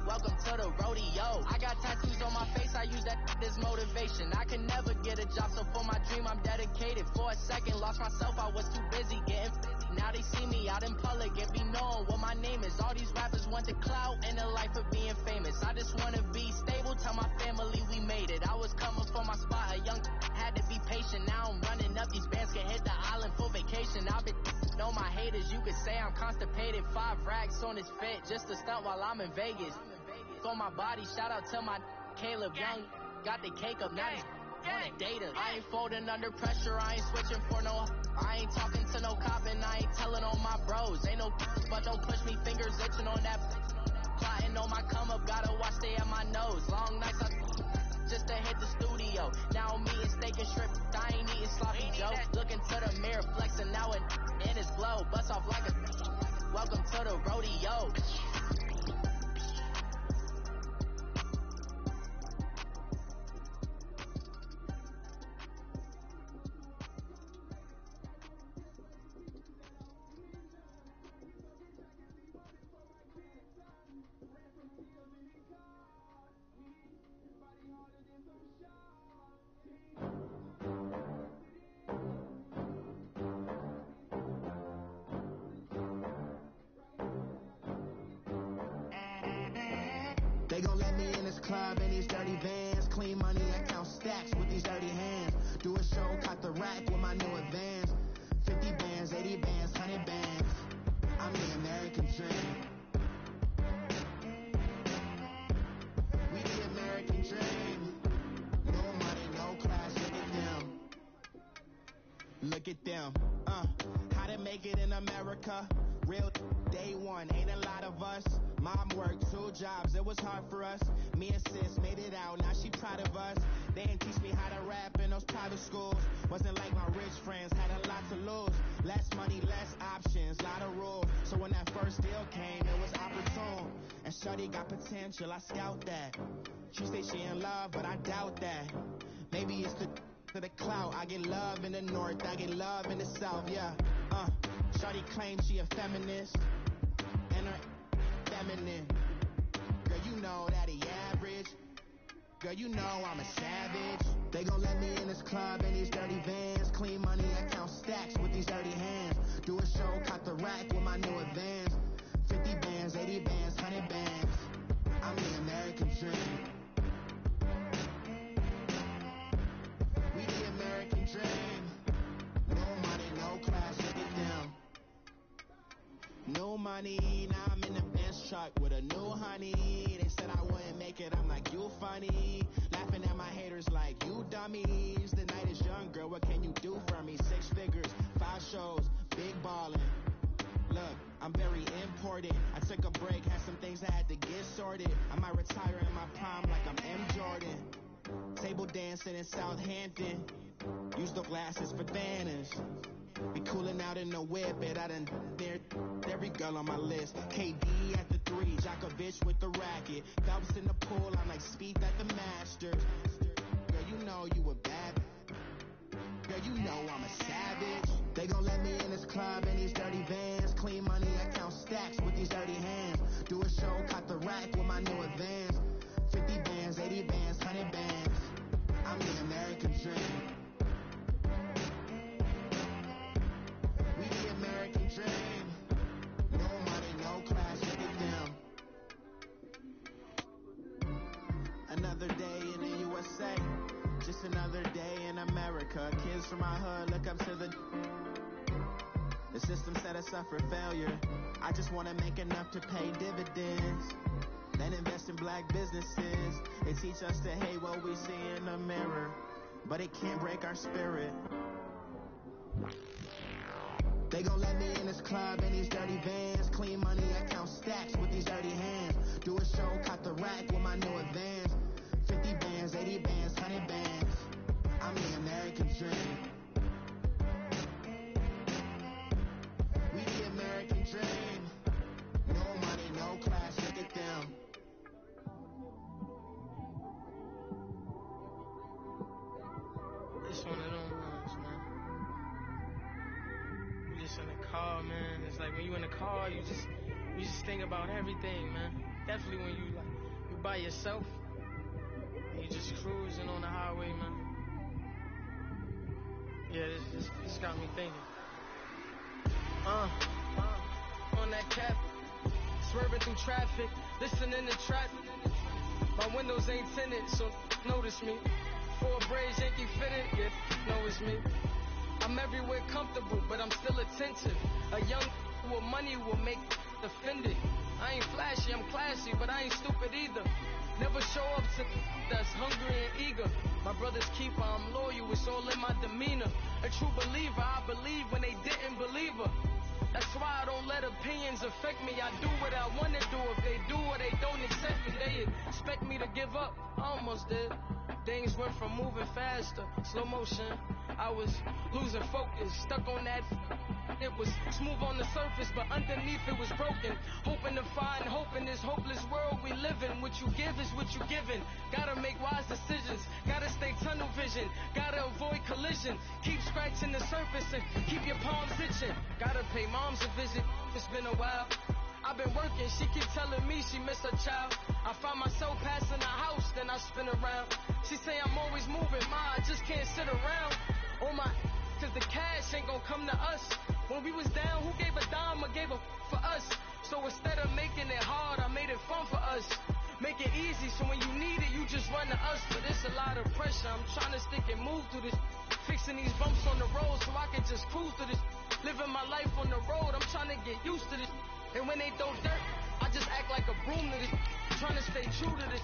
[SPEAKER 1] welcome to the rodeo. I got tattoos on my face, I use that as motivation. I can never get a job, so for my dream I'm dedicated. For a second, lost myself, I was too busy getting busy. Now they see me out in public and be knowing what my name is. All these rappers want the clout and the life of being famous. I just wanna be stable, tell my family we made it. I was coming for my spot, a young had to be patient. Now I'm running up, these bands can hit the island for vacation. I've been know my haters, you could say I'm constipated. 5 racks on his fit, just to stunt while I'm in Vegas. For my body, shout out to my Caleb Young. Got the cake up, now he's wanna date us. I ain't folding under pressure, I ain't switching for no. I ain't talking to no cop and I ain't telling on my bros. Ain't no but don't push me, fingers itching on that. Plotting on my come up, gotta watch stay at my nose. Long nights I just to hit the studio. Now I'm eating steak and shrimp, I ain't eating sloppy Joe. Looking to the mirror, flexing now it in his glow. Bust off like a welcome to the rodeo.
[SPEAKER 3] They gon' let me in this club in these dirty vans. Clean money, I count stacks with these dirty hands. Do a show, cut the rack with my new advance. 50 bands, 80 bands, 100 bands. I'm the American dream. We the American dream. No money, no class, look at them. Look at them. How to make it in America. Real day one, ain't a lot of us. Mom worked 2 jobs, it was hard for us. Me and sis made it out, now she proud of us. They didn't teach me how to rap in those private schools. Wasn't like my rich friends, had a lot to lose. Less money, less options, lot of rules. So when that first deal came, it was opportune. And shorty got potential, I scout that. She say she in love, but I doubt that. Maybe it's the clout. I get love in the north, I get love in the south, yeah. Shorty claims she a feminist, and her feminine. Girl, you know that he average. Girl, you know I'm a savage. They gon' let me in this club in these dirty vans. Clean money, I count stacks with these dirty hands. Do a show, cut the rack with my new advance. 50 bands, 80 bands, 100 bands. I'm the American dream. We the American dream. No money, no class, look at them. No money, now I'm in the Benz truck with a new honey. They said I wouldn't make it, I'm like, you funny. Laughing at my haters like, you dummies. The night is young, girl, what can you do for me? 6 figures, 5 shows, big ballin'. Look, I'm very important. I took a break, had some things I had to get sorted. I might retire in my prime like I'm M. Jordan. Table dancing in Southampton. Use the glasses for banners. Be cooling out in the whip, and I done there every girl on my list. KD at the 3, Djokovic with the racket. Phelps in the pool, I'm like Speed at the Masters. Girl, you know you a bad. Girl, you know I'm a savage. They gon' let me in this club in these dirty vans. Clean money, I count stacks with these dirty hands. Do a show, cut the rack with my new advance. 50 bands, 80 bands, 100 bands. I'm the American dream. We the American dream. No money, no class, look at them. Another day in the USA. Just another day in America. Kids from my hood look up to the system set us up for failure. I just want to make enough to pay dividends, then invest in black businesses. They teach us to hate what we see in the mirror, but it can't break our spirit. They gon' let me in this club in these dirty vans. Clean money, I count stacks with these dirty hands. Do a show, cut the rack with my new advance. 50 bands, 80 bands, 100 bands. I'm the
[SPEAKER 9] when you in the car, you just think about everything, man. Definitely when you by yourself, and you just cruising on the highway, man. Yeah, this got me thinking. On that cap, swerving through traffic, listening to trap. My windows ain't tinted, so notice me. Four braids, Yankee fitted, yeah, know it's me. I'm everywhere comfortable, but I'm still attentive. A young with money will make offended. I ain't flashy, I'm classy, but I ain't stupid either. Never show up to that's hungry and eager. My brother's keeper, I'm loyal, it's all in my demeanor. A true believer, I believe when they didn't believe her. That's why I don't let opinions affect me. I do what I want to do. If they do or they don't accept me, they expect me to give up. I almost did. Things went from moving faster, slow motion. I was losing focus, stuck on that. It was smooth on the surface, but underneath it was broken. Hoping to find hope in this hopeless world we live in. What you give is what you given. Gotta make wise decisions. Gotta stay tunnel vision. Gotta avoid collision. Keep scratching the surface and keep your palms itching. Gotta pay moms a visit. It's been a while. I've been working, she keep telling me she miss her child. I find myself passing the house, then I spin around. She say I'm always moving, ma, I just can't sit around. Oh my, cause the cash ain't gonna come to us. When we was down, who gave a dime or gave a for us? So instead of making it hard, I made it fun for us. Make it easy, so when you need it, you just run to us. But it's a lot of pressure, I'm trying to stick and move through this. Fixing these bumps on the road so I can just cruise through this. Living my life on the road, I'm trying to get used to this. And when they throw dirt, I just act like a broom to this. Trying to stay true to this,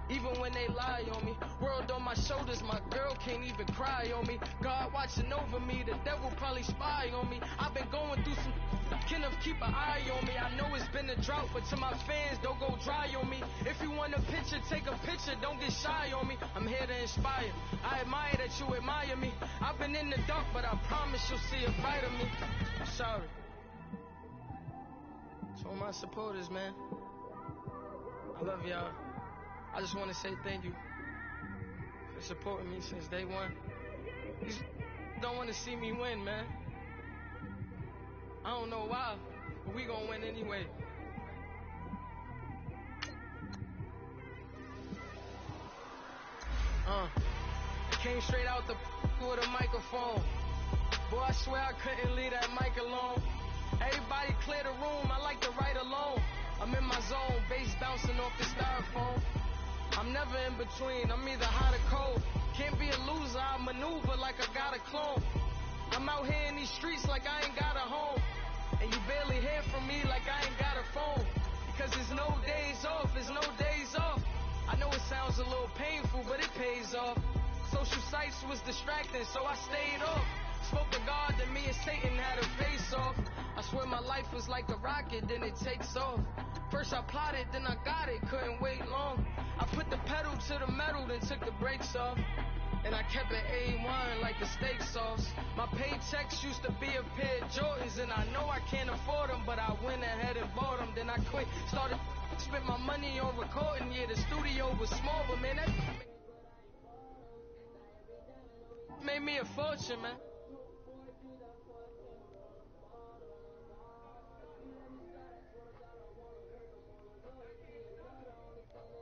[SPEAKER 9] even when they lie on me. World on my shoulders, my girl can't even cry on me. God watching over me, the devil probably spy on me. I've been going through some, can of keep an eye on me. I know it's been a drought, but to my fans, don't go dry on me. If you want a picture, take a picture, don't get shy on me. I'm here to inspire, I admire that you admire me. I've been in the dark, but I promise you'll see a brighter me. I'm sorry. To all my supporters, man, I love y'all. I just want to say thank you for supporting me since day one. You just don't want to see me win, man. I don't know why, but we gonna win anyway. Came straight out the with a microphone. Boy, I swear I couldn't leave that mic alone. Everybody clear the room, I like to write alone. I'm in my zone, bass bouncing off the styrofoam. I'm never in between, I'm either hot or cold. Can't be a loser, I maneuver like I got a clone. I'm out here in these streets like I ain't got a home. And you barely hear from me like I ain't got a phone. Because there's no days off, there's no days off. I know it sounds a little painful, but it pays off. Social sites was distracting, so I stayed off. Spoke to God, then me and Satan had a face off. I swear my life was like a rocket, then it takes off. First I plotted, then I got it, couldn't wait long. I put the pedal to the metal, then took the brakes off. And I kept it A1 like the steak sauce. My paychecks used to be a pair of Jordans, and I know I can't afford them, but I went ahead and bought them. Then I quit, started spent my money on recording. Yeah, the studio was small, but man, that made me a fortune, man.